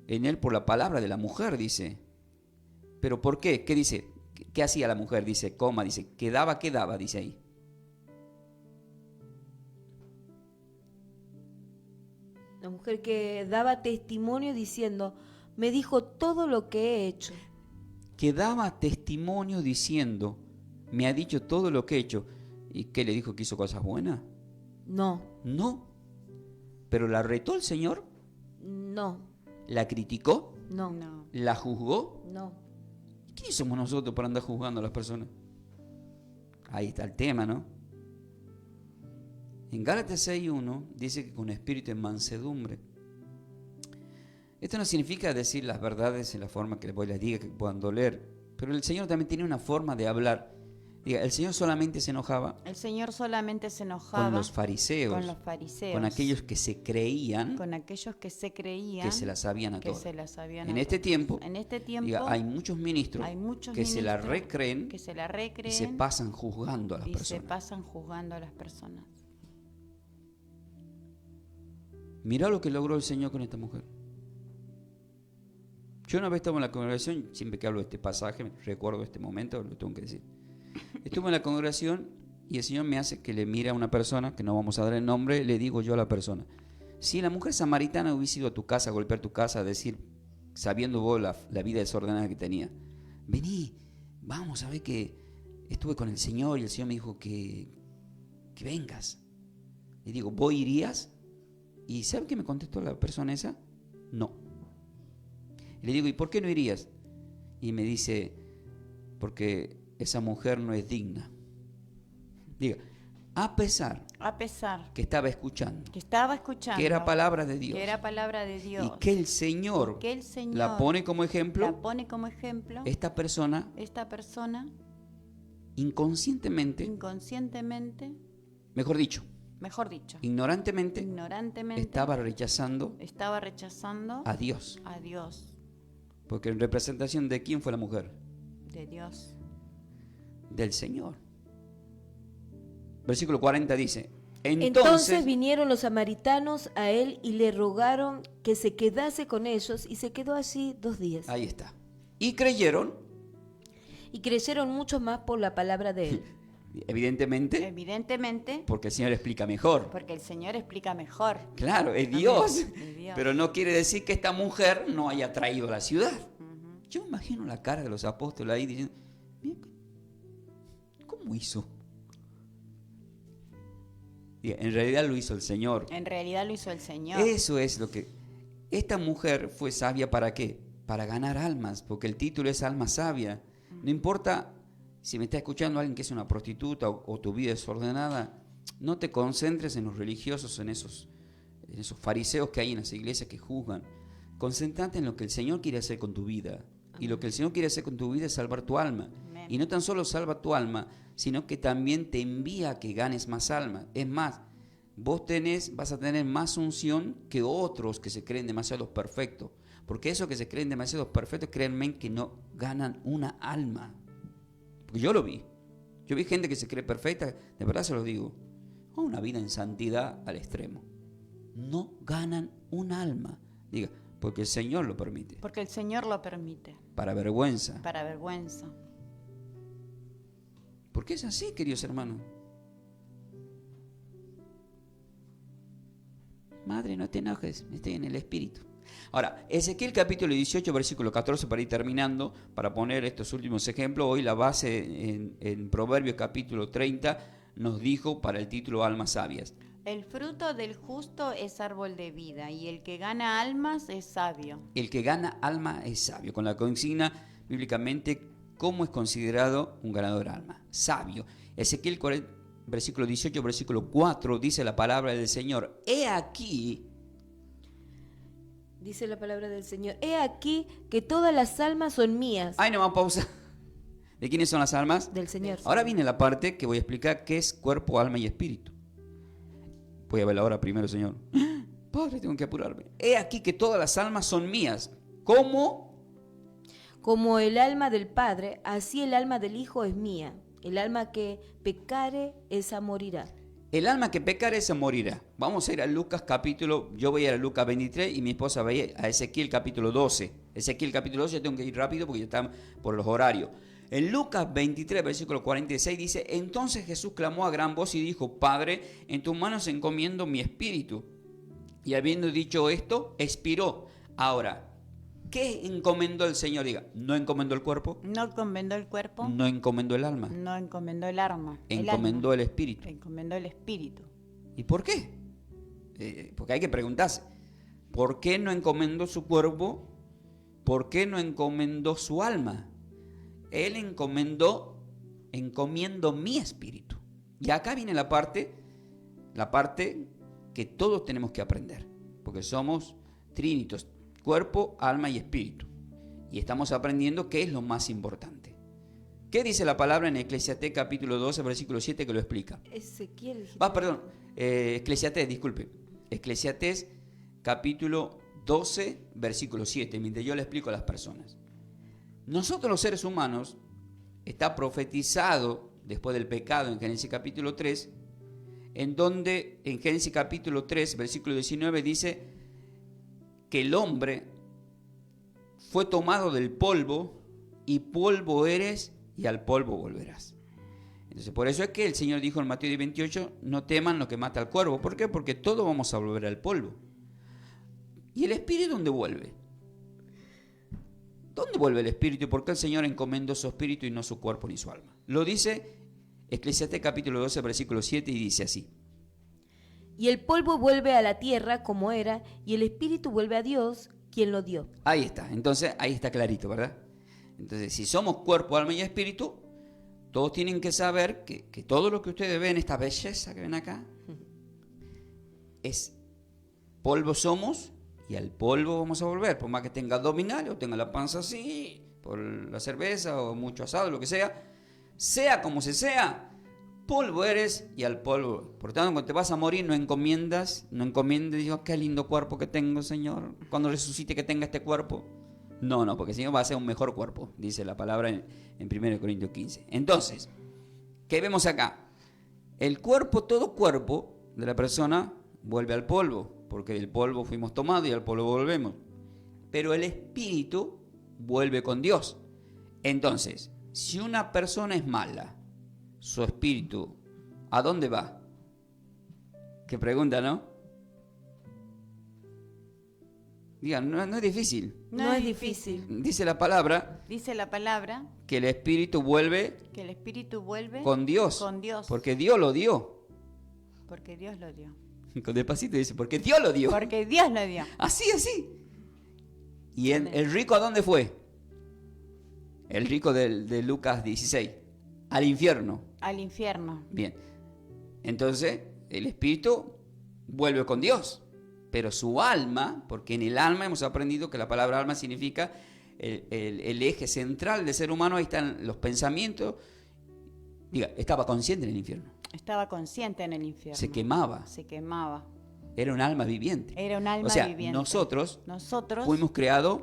en él por la palabra de la mujer, dice. ¿Pero por qué? ¿Qué dice? ¿Qué hacía la mujer? Dice, dice, ¿qué daba, dice ahí? La mujer que daba testimonio diciendo, me dijo todo lo que he hecho. Que daba testimonio diciendo, me ha dicho todo lo que he hecho. ¿Y qué le dijo? ¿Que hizo cosas buenas? No. No. ¿Pero la retó el Señor? No. ¿La criticó? No. ¿La juzgó? No. ¿Quiénes somos nosotros para andar juzgando a las personas? Ahí está el tema, ¿no? En Gálatas 6:1 dice que con espíritu de mansedumbre. Esto no significa decir las verdades en la forma que les diga que puedan doler, pero el Señor también tiene una forma de hablar. Diga, el Señor solamente se enojaba con los fariseos, con aquellos que se creían, que se las sabían a todas. En este tiempo, diga, hay muchos ministros que se la recreen y se pasan juzgando a las personas. Mirá lo que logró el Señor con esta mujer. Yo una vez estaba en la congregación, siempre que hablo de este pasaje, recuerdo este momento, lo tengo que decir. Estuve en la congregación y el Señor me hace que le mire a una persona, que no vamos a dar el nombre, le digo yo a la persona, si la mujer samaritana hubiese ido a tu casa, a golpear tu casa, a decir, sabiendo vos la vida desordenada que tenía, vení, vamos a ver que estuve con el Señor y el Señor me dijo que vengas. Le digo, ¿vos irías? ¿Y sabe qué me contestó la persona esa? No. Le digo, ¿y por qué no irías? Y me dice, porque esa mujer no es digna. Diga, a pesar que estaba escuchando, que era palabra de Dios, y que el Señor la pone como ejemplo, esta persona inconscientemente, mejor dicho, mejor dicho, ignorantemente ignorantemente estaba rechazando estaba rechazando a Dios. a Dios, Porque en representación de quién fue la mujer? de Dios. Del Señor. Versículo 40 dice, Entonces vinieron los samaritanos a él y le rogaron que se quedase con ellos, y se quedó allí 2 días. ahí está. Y creyeron, Y creyeron mucho más por la palabra de él. evidentemente, Evidentemente, porque el Señor explica mejor. porque el Señor explica mejor. Claro, es Dios. Es Dios. Pero no quiere decir que esta mujer no haya traído a la ciudad. Yo me imagino la cara de los apóstoles ahí diciendo, "Mira, ¿cómo hizo?" Y en realidad lo hizo el Señor. En realidad lo hizo el Señor. Eso es lo que... Esta mujer fue sabia ¿para qué? Para ganar almas, porque el título es alma sabia. No importa si me está escuchando alguien que es una prostituta o tu vida es ordenada, no te concentres en los religiosos, en esos fariseos que hay en las iglesias que juzgan. Concéntrate en lo que el Señor quiere hacer con tu vida. Y lo que el Señor quiere hacer con tu vida es salvar tu alma. Amén. Y no tan solo salva tu alma, sino que también te envía a que ganes más alma. Es más, vas a tener más unción que otros que se creen demasiado perfectos. Porque esos que se creen demasiado perfectos, créanme que no ganan una alma. Porque yo lo vi. Yo vi gente que se cree perfecta, de verdad se lo digo. Una vida en santidad al extremo. No ganan un alma. Diga, porque el Señor lo permite. Porque el Señor lo permite. Para vergüenza. Para vergüenza. Porque es así, queridos hermanos. Madre, no te enojes, estoy en el Espíritu. Ahora, Ezequiel capítulo 18, versículo 14, para ir terminando, para poner estos últimos ejemplos. Hoy la base en Proverbios capítulo 30 nos dijo para el título Almas Sabias. El fruto del justo es árbol de vida, y el que gana almas es sabio. El que gana alma es sabio, con la consigna bíblicamente, ¿cómo es considerado un ganador de alma? Sabio. Ezequiel versículo 18, versículo 4, dice la palabra del Señor. He aquí, Dice la palabra del Señor, he aquí que todas las almas son mías. ahí nomás pausa. ¿De quiénes son las almas? Del Señor. Ahora viene la parte que voy a explicar qué es cuerpo, alma y espíritu. Voy a verla ahora primero, Señor. Padre, tengo que apurarme. He aquí que todas las almas son mías. ¿Cómo? Como el alma del Padre, así el alma del Hijo es mía. El alma que pecare, esa morirá. El alma que pecare, esa morirá. Vamos a ir a Lucas capítulo, yo voy a ir a Lucas 23 y mi esposa va a ir a Ezequiel capítulo 12. Ezequiel capítulo 12, yo tengo que ir rápido porque ya están por los horarios. En Lucas 23, versículo 46 dice, entonces Jesús clamó a gran voz y dijo, Padre, en tus manos encomiendo mi espíritu. Y habiendo dicho esto, expiró. Ahora, ¿qué encomendó el Señor? Diga, ¿no encomendó el cuerpo? No encomendó el cuerpo, ¿No encomendó el alma? no encomendó el alma. Encomendó el espíritu. Encomendó el espíritu. ¿Y por qué? Porque hay que preguntarse, ¿por qué no encomendó su cuerpo? ¿Por qué no encomendó su alma? Él encomiendo mi espíritu. Y acá viene la parte que todos tenemos que aprender, porque somos trínitos, cuerpo, alma y espíritu. Y estamos aprendiendo qué es lo más importante. ¿Qué dice la palabra en Eclesiastés capítulo 12, versículo 7 que lo explica? Ezequiel. Eclesiastés, disculpe. Eclesiastés capítulo 12, versículo 7, mientras yo le explico a las personas. Nosotros los seres humanos, está profetizado después del pecado en Génesis capítulo 3, en donde en Génesis capítulo 3, versículo 19 dice que el hombre fue tomado del polvo y polvo eres y al polvo volverás. Entonces por eso es que el Señor dijo en Mateo 28, no teman lo que mata al cuervo. ¿Por qué? Porque todos vamos a volver al polvo. ¿Y el espíritu dónde vuelve? ¿Dónde vuelve el espíritu? ¿Por qué el Señor encomendó su espíritu y no su cuerpo ni su alma? Lo dice Eclesiastés capítulo 12, versículo 7 y dice así. Y el polvo vuelve a la tierra como era, y el espíritu vuelve a Dios, quien lo dio. Ahí está. Entonces, ahí está clarito, ¿verdad? Entonces, si somos cuerpo, alma y espíritu, todos tienen que saber que todo lo que ustedes ven, esta belleza que ven acá, es polvo somos y al polvo vamos a volver. Por más que tenga abdominales o tenga la panza así, por la cerveza o mucho asado, lo que sea como se sea, polvo eres y al polvo. Por tanto, cuando te vas a morir, no encomiendes, digo, qué lindo cuerpo que tengo, Señor. Cuando resucite que tenga este cuerpo. No, porque el Señor va a hacer un mejor cuerpo, dice la palabra en 1 Corintios 15. Entonces, ¿qué vemos acá? El cuerpo, todo cuerpo de la persona vuelve al polvo, porque del polvo fuimos tomados y al polvo volvemos. Pero el espíritu vuelve con Dios. Entonces, si una persona es mala, su espíritu, ¿a dónde va? Qué pregunta, ¿no? Digan, no es difícil. No es difícil. Dice la palabra Dice la palabra que el espíritu vuelve que el espíritu vuelve con Dios. Con Dios. Porque Dios lo dio. Porque Dios lo dio. Con despacito dice, porque Dios lo dio. Porque Dios lo dio. Así. ¿Y el rico a dónde fue? El rico de Lucas 16. Al infierno. Al infierno. Bien. Entonces, el espíritu vuelve con Dios. Pero su alma, porque en el alma hemos aprendido que la palabra alma significa el eje central del ser humano, ahí están los pensamientos. Diga, estaba consciente en el infierno. Estaba consciente en el infierno. Se quemaba. Se quemaba. Era un alma viviente. Era un alma o sea, viviente. Nosotros fuimos creados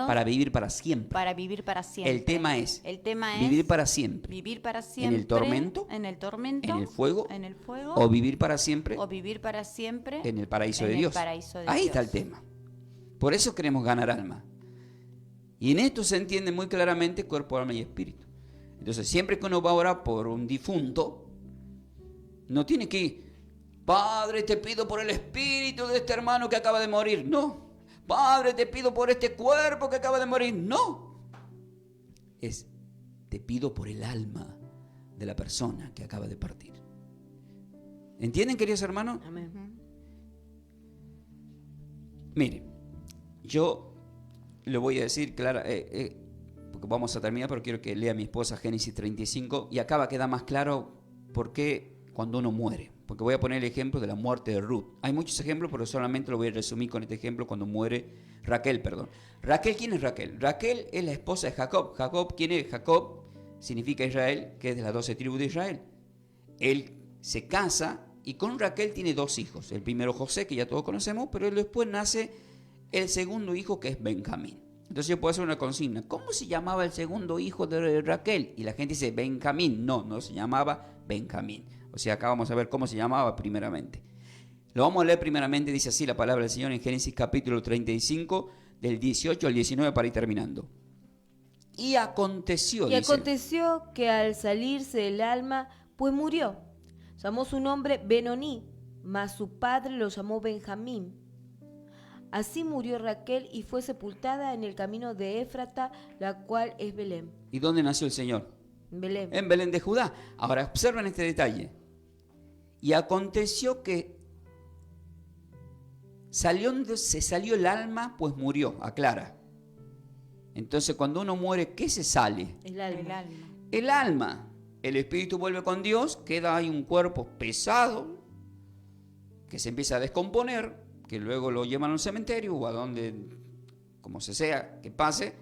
para vivir para siempre. para vivir para siempre. El tema es vivir para siempre. Vivir para siempre. En el tormento, en el en el fuego, o o vivir para siempre siempre en el paraíso en de el Dios. paraíso de Ahí Dios. está el tema. Por eso queremos ganar alma. Y en esto se entiende muy claramente cuerpo, alma y espíritu. Entonces, siempre que uno va a orar por un difunto, no tiene que ir, Padre, te pido por el espíritu de este hermano que acaba de morir. No. Padre, te pido por este cuerpo que acaba de morir. No. Te pido por el alma de la persona que acaba de partir. ¿Entienden, queridos hermanos? Amén. Miren, yo le voy a decir, Clara, porque vamos a terminar, pero quiero que lea mi esposa Génesis 35, y acá va a quedar más claro por qué cuando uno muere. Porque voy a poner el ejemplo de la muerte de Ruth. Hay muchos ejemplos, pero solamente lo voy a resumir con este ejemplo cuando muere Raquel, Raquel, ¿quién es Raquel? Raquel es la esposa de Jacob. Jacob, ¿quién es? Jacob significa Israel, que es de las 12 tribus de Israel. Él se casa y con Raquel tiene 2 hijos. El primero José, que ya todos conocemos, pero después nace el segundo hijo, que es Benjamín. Entonces yo puedo hacer una consigna. ¿Cómo se llamaba el segundo hijo de Raquel? Y la gente dice Benjamín. No se llamaba Benjamín. O sea, acá vamos a ver cómo se llamaba primeramente. Lo vamos a leer primeramente, dice así la palabra del Señor en Génesis capítulo 35, del 18 al 19 para ir terminando. Y aconteció Que al salirse el alma, pues murió. Llamó su nombre Benoní, mas su padre lo llamó Benjamín. Así murió Raquel y fue sepultada en el camino de Éfrata, la cual es Belén. ¿Y dónde nació el Señor? Belén. En Belén de Judá. Ahora observen este detalle. Y aconteció que se salió el alma, pues murió, aclara. Entonces cuando uno muere, ¿qué se sale? El alma. El alma. El alma. El espíritu vuelve con Dios, queda ahí un cuerpo pesado, que se empieza a descomponer, que luego lo llevan al cementerio o a donde, como se sea, que pase,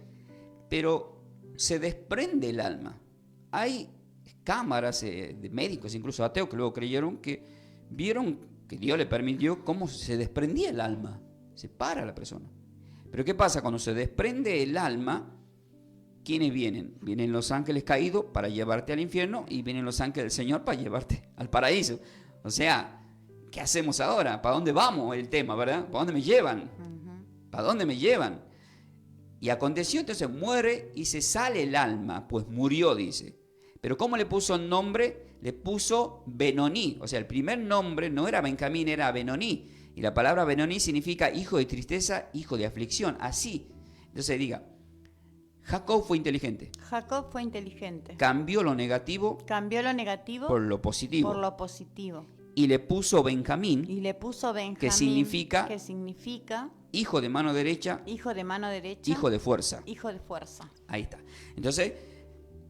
pero se desprende el alma. Hay cámaras de médicos, incluso ateos, que luego creyeron que vieron que Dios le permitió cómo se desprendía el alma, se para la persona. Pero ¿qué pasa? Cuando se desprende el alma, ¿quiénes vienen? Vienen los ángeles caídos para llevarte al infierno y vienen los ángeles del Señor para llevarte al paraíso. O sea, ¿qué hacemos ahora? ¿Para dónde vamos el tema, verdad? ¿Para dónde me llevan? ¿Para dónde me llevan? Y aconteció, entonces muere y se sale el alma, pues murió, dice. Pero ¿cómo le puso el nombre? Le puso Benoní. O sea, el primer nombre no era Benjamín, era Benoní. Y la palabra Benoní significa hijo de tristeza, hijo de aflicción. Así. Entonces diga, Jacob fue inteligente. Jacob fue inteligente. Cambió lo negativo Cambió lo negativo por lo positivo. por lo positivo. Y le puso Benjamín, Y le puso Benjamín, que significa hijo de mano derecha, hijo de mano derecha, hijo de fuerza. hijo de fuerza. Ahí está. Entonces,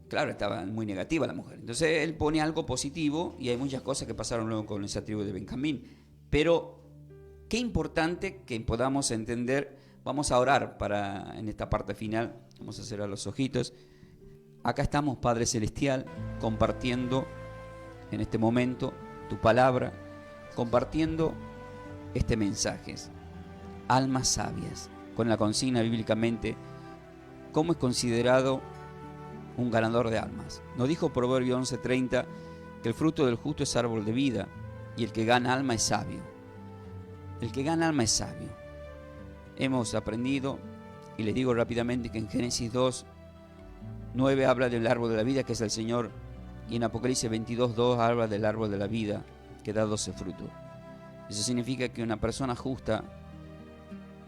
claro, estaba muy negativa la mujer. Entonces él pone algo positivo y hay muchas cosas que pasaron luego con esa tribu de Benjamín. Pero qué importante que podamos entender. Vamos a orar en esta parte final. Vamos a cerrar los ojitos. Acá estamos, Padre Celestial, compartiendo en este momento tu palabra, compartiendo este mensaje. Almas sabias, con la consigna bíblicamente, ¿cómo es considerado un ganador de almas? Nos dijo Proverbio 11:30 que el fruto del justo es árbol de vida y el que gana alma es sabio. El que gana alma es sabio. Hemos aprendido, y les digo rápidamente, que en Génesis 2:9 habla del árbol de la vida, que es el Señor, y en Apocalipsis 22:2 habla del árbol de la vida, que da 12 frutos. Eso significa que una persona justa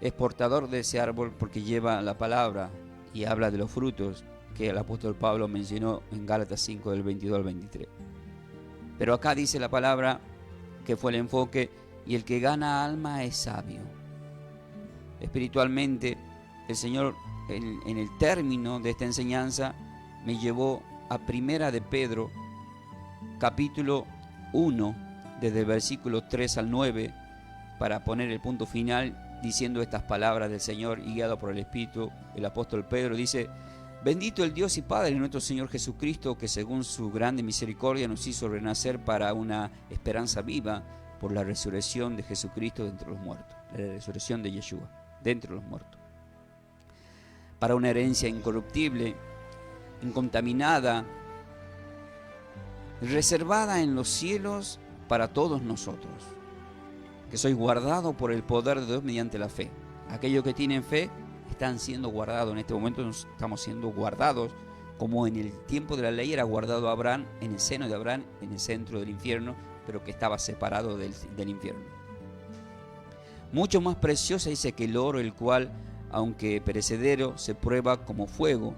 es portador de ese árbol porque lleva la palabra y habla de los frutos que el apóstol Pablo mencionó en Gálatas 5 del 22 al 23. Pero acá dice la palabra, que fue el enfoque, y el que gana alma es sabio. Espiritualmente, el Señor en el término de esta enseñanza me llevó a Primera de Pedro, capítulo 1, desde el versículo 3 al 9, para poner el punto final diciendo estas palabras del Señor y guiado por el Espíritu. El apóstol Pedro dice: bendito el Dios y Padre de nuestro Señor Jesucristo, que según su grande misericordia nos hizo renacer para una esperanza viva por la resurrección de Jesucristo de entre los muertos, la resurrección de Yeshua de entre los muertos, para una herencia incorruptible, incontaminada, reservada en los cielos para todos nosotros, que sois guardados por el poder de Dios mediante la fe. Aquellos que tienen fe están siendo guardados. En este momento estamos siendo guardados, como en el tiempo de la ley era guardado Abraham en el seno de Abraham, en el centro del infierno, pero que estaba separado del infierno. Mucho más preciosa dice que el oro, el cual, aunque perecedero, se prueba como fuego,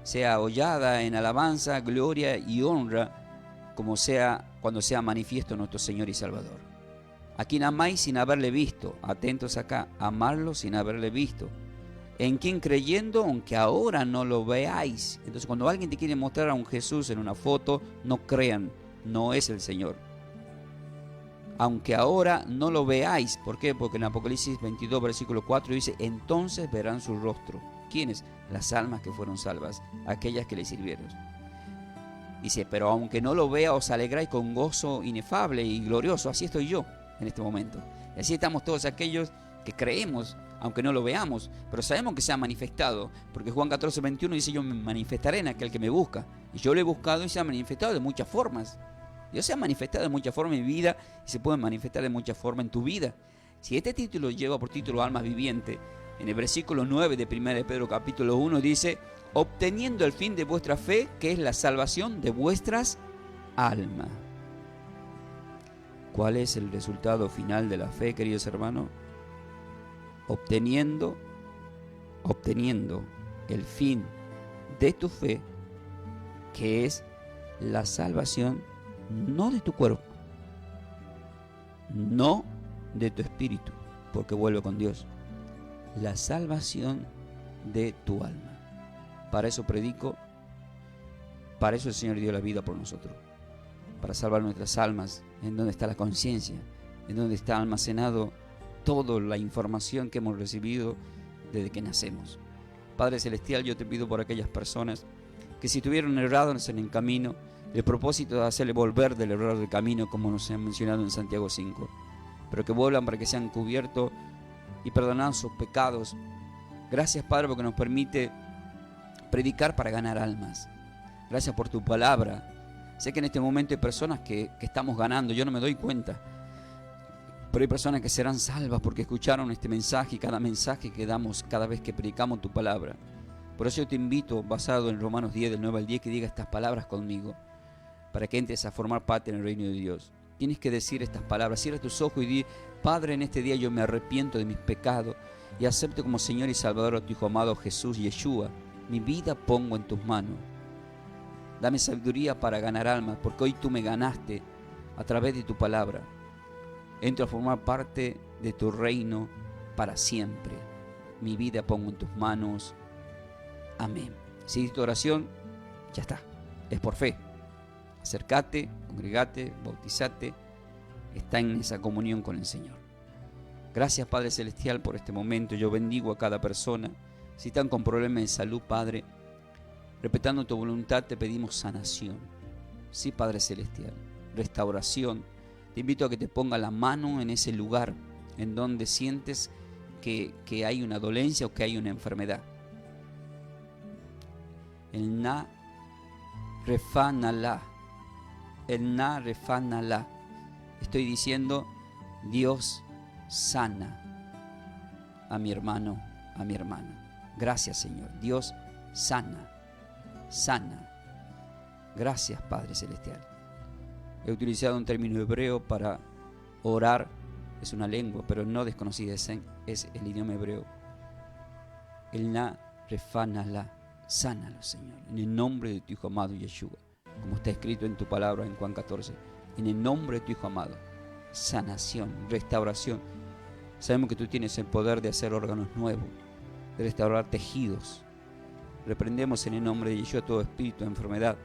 sea hollada en alabanza, gloria y honra, como sea cuando sea manifiesto nuestro Señor y Salvador. A quien amáis sin haberle visto, atentos acá, amarlo sin haberle visto, en quien creyendo, aunque ahora no lo veáis. Entonces, cuando alguien te quiere mostrar a un Jesús en una foto, no crean, no es el Señor. Aunque ahora no lo veáis. ¿Por qué? Porque en Apocalipsis 22, versículo 4 dice: entonces verán su rostro. ¿Quiénes? Las almas que fueron salvas, aquellas que le sirvieron. Dice: pero aunque no lo vea, os alegráis con gozo inefable y glorioso. Así estoy yo en este momento. Y así estamos todos aquellos que creemos, aunque no lo veamos, pero sabemos que se ha manifestado, porque Juan 14:21 dice: yo me manifestaré en aquel que me busca. Y yo lo he buscado y se ha manifestado de muchas formas. Dios se ha manifestado de muchas formas en mi vida y se puede manifestar de muchas formas en tu vida. Si este título lleva por título Almas Vivientes, en el versículo 9 de 1 de Pedro capítulo 1 dice: obteniendo el fin de vuestra fe, que es la salvación de vuestras almas. ¿Cuál es el resultado final de la fe, queridos hermanos? Obteniendo el fin de tu fe, que es la salvación, no de tu cuerpo, no de tu espíritu, porque vuelve con Dios, la salvación de tu alma. Para eso predico, para eso el Señor dio la vida por nosotros, para salvar nuestras almas, en donde está la conciencia, en donde está almacenado toda la información que hemos recibido desde que nacemos. Padre Celestial, yo te pido por aquellas personas que si tuvieron errados en el camino, el propósito de hacerle volver del error del camino, como nos han mencionado en Santiago 5, pero que vuelvan para que sean cubiertos y perdonados sus pecados. Gracias, Padre, porque nos permite predicar para ganar almas. Gracias por tu palabra. Sé que en este momento hay personas que estamos ganando, yo no me doy cuenta, pero hay personas que serán salvas porque escucharon este mensaje y cada mensaje que damos cada vez que predicamos tu palabra. Por eso yo te invito, basado en Romanos 10, del 9 al 10, que diga estas palabras conmigo, para que entres a formar parte en el reino de Dios. Tienes que decir estas palabras, cierra tus ojos y di: Padre, en este día yo me arrepiento de mis pecados y acepto como Señor y Salvador a tu Hijo amado Jesús Yeshua. Mi vida pongo en tus manos. Dame sabiduría para ganar almas, porque hoy tú me ganaste a través de tu palabra. Entro a formar parte de tu reino para siempre. Mi vida pongo en tus manos. Amén. Si hiciste tu oración, ya está. Es por fe. Acércate, congregate, bautizate. Está en esa comunión con el Señor. Gracias, Padre Celestial, por este momento. Yo bendigo a cada persona. Si están con problemas de salud, Padre, respetando tu voluntad, te pedimos sanación. Sí, Padre Celestial. restauración. Te invito a que te ponga la mano en ese lugar en donde sientes que hay una dolencia o que hay una enfermedad. El na refanala. El na refanala. Estoy diciendo, Dios sana a mi hermano, a mi hermana. Gracias, Señor. Dios sana, sana. Gracias, Padre Celestial. He utilizado un término hebreo para orar. Es una lengua, pero no desconocida, es el idioma hebreo. El na refanala. Sánalo, Señor, en el nombre de tu Hijo amado Yeshua, como está escrito en tu palabra en Juan 14. En el nombre de tu Hijo amado, sanación, restauración. Sabemos que tú tienes el poder de hacer órganos nuevos, de restaurar tejidos. Reprendemos en el nombre de Yeshua todo espíritu de enfermedad.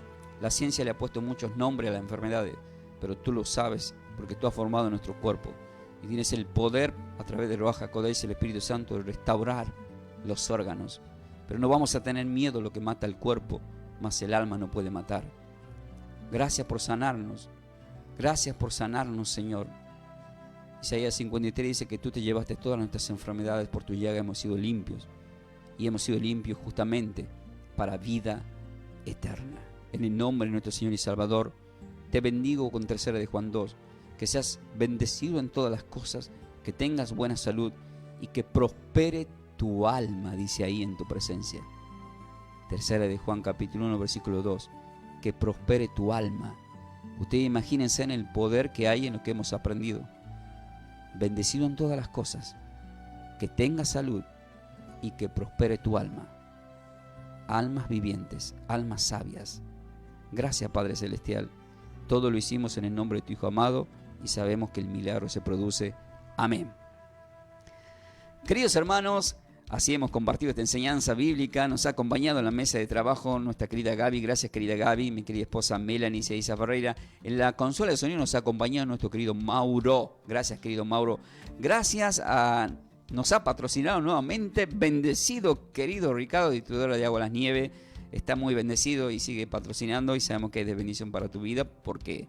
La ciencia le ha puesto muchos nombres a las enfermedades, pero tú lo sabes porque tú has formado nuestro cuerpo y tienes el poder a través de Ruach HaKodesh, el Espíritu Santo, de restaurar los órganos. Pero no vamos a tener miedo a lo que mata el cuerpo, mas el alma no puede matar. Gracias por sanarnos. Gracias por sanarnos, Señor. Isaías 53 dice que tú te llevaste todas nuestras enfermedades, por tu llaga hemos sido limpios. Y hemos sido limpios justamente para vida eterna. En el nombre de nuestro Señor y Salvador, te bendigo con 3 de Juan 2. Que seas bendecido en todas las cosas, que tengas buena salud y que prospere tu alma, dice ahí en tu presencia. 3 de Juan capítulo 1 versículo 2. Que prospere tu alma. Ustedes imagínense en el poder que hay en lo que hemos aprendido. Bendecido en todas las cosas, que tengas salud y que prospere tu alma. Almas vivientes, almas sabias. Gracias, Padre Celestial. Todo lo hicimos en el nombre de tu Hijo amado y sabemos que el milagro se produce. Amén. Queridos hermanos, así hemos compartido esta enseñanza bíblica. Nos ha acompañado en la mesa de trabajo nuestra querida Gaby. Gracias, querida Gaby. Mi querida esposa Melanie Isa Ferreira. En la consola de sonido nos ha acompañado nuestro querido Mauro. Gracias, querido Mauro. Nos ha patrocinado nuevamente. Bendecido, querido Ricardo, distribuidor de Agua Las Nieves. Está muy bendecido y sigue patrocinando. Y sabemos que es de bendición para tu vida porque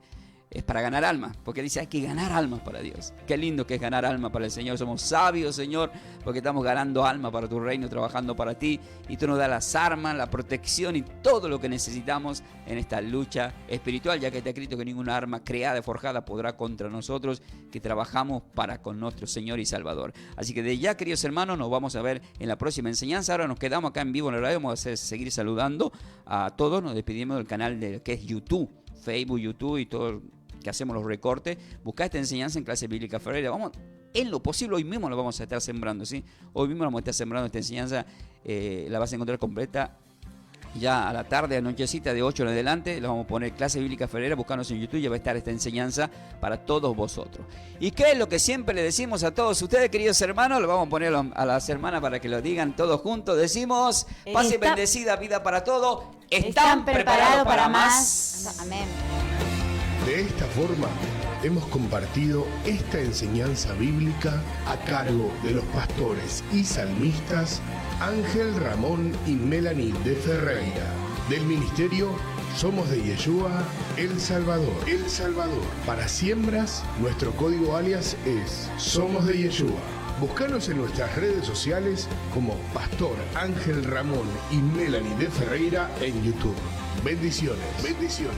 es para ganar almas, porque dice hay que ganar almas para Dios. Qué lindo que es ganar almas para el Señor. Somos sabios, Señor, porque estamos ganando almas para tu reino, trabajando para ti, y tú nos das las armas, la protección y todo lo que necesitamos en esta lucha espiritual, ya que te ha escrito que ninguna arma creada, forjada podrá contra nosotros, que trabajamos para con nuestro Señor y Salvador. Así que de ya, queridos hermanos, nos vamos a ver en la próxima enseñanza. Ahora nos quedamos acá en vivo en la radio, vamos a seguir saludando a todos. Nos despedimos del canal de que es YouTube, Facebook, YouTube y todo que hacemos los recortes. Buscá esta enseñanza en Clase Bíblica Ferreira. Vamos, en lo posible, hoy mismo lo vamos a estar sembrando, ¿sí? Hoy mismo vamos a estar sembrando esta enseñanza. La vas a encontrar completa ya a la tarde, a nochecita, de 8 en adelante. La vamos a poner Clase Bíblica Ferreira. Buscanos en YouTube, ya va a estar esta enseñanza para todos vosotros. ¿Y qué es lo que siempre le decimos a todos ustedes, queridos hermanos? Lo vamos a poner a las hermanas para que lo digan todos juntos. Decimos, paz y bendecida vida para todos. ¿Están preparados para más? Amén. De esta forma, hemos compartido esta enseñanza bíblica a cargo de los pastores y salmistas Ángel Ramón y Melanie de Ferreira, del ministerio Somos de Yeshua, El Salvador. El Salvador. Para siembras, nuestro código alias es Somos de Yeshua. Búscanos en nuestras redes sociales como Pastor Ángel Ramón y Melanie de Ferreira en YouTube. Bendiciones. Bendiciones.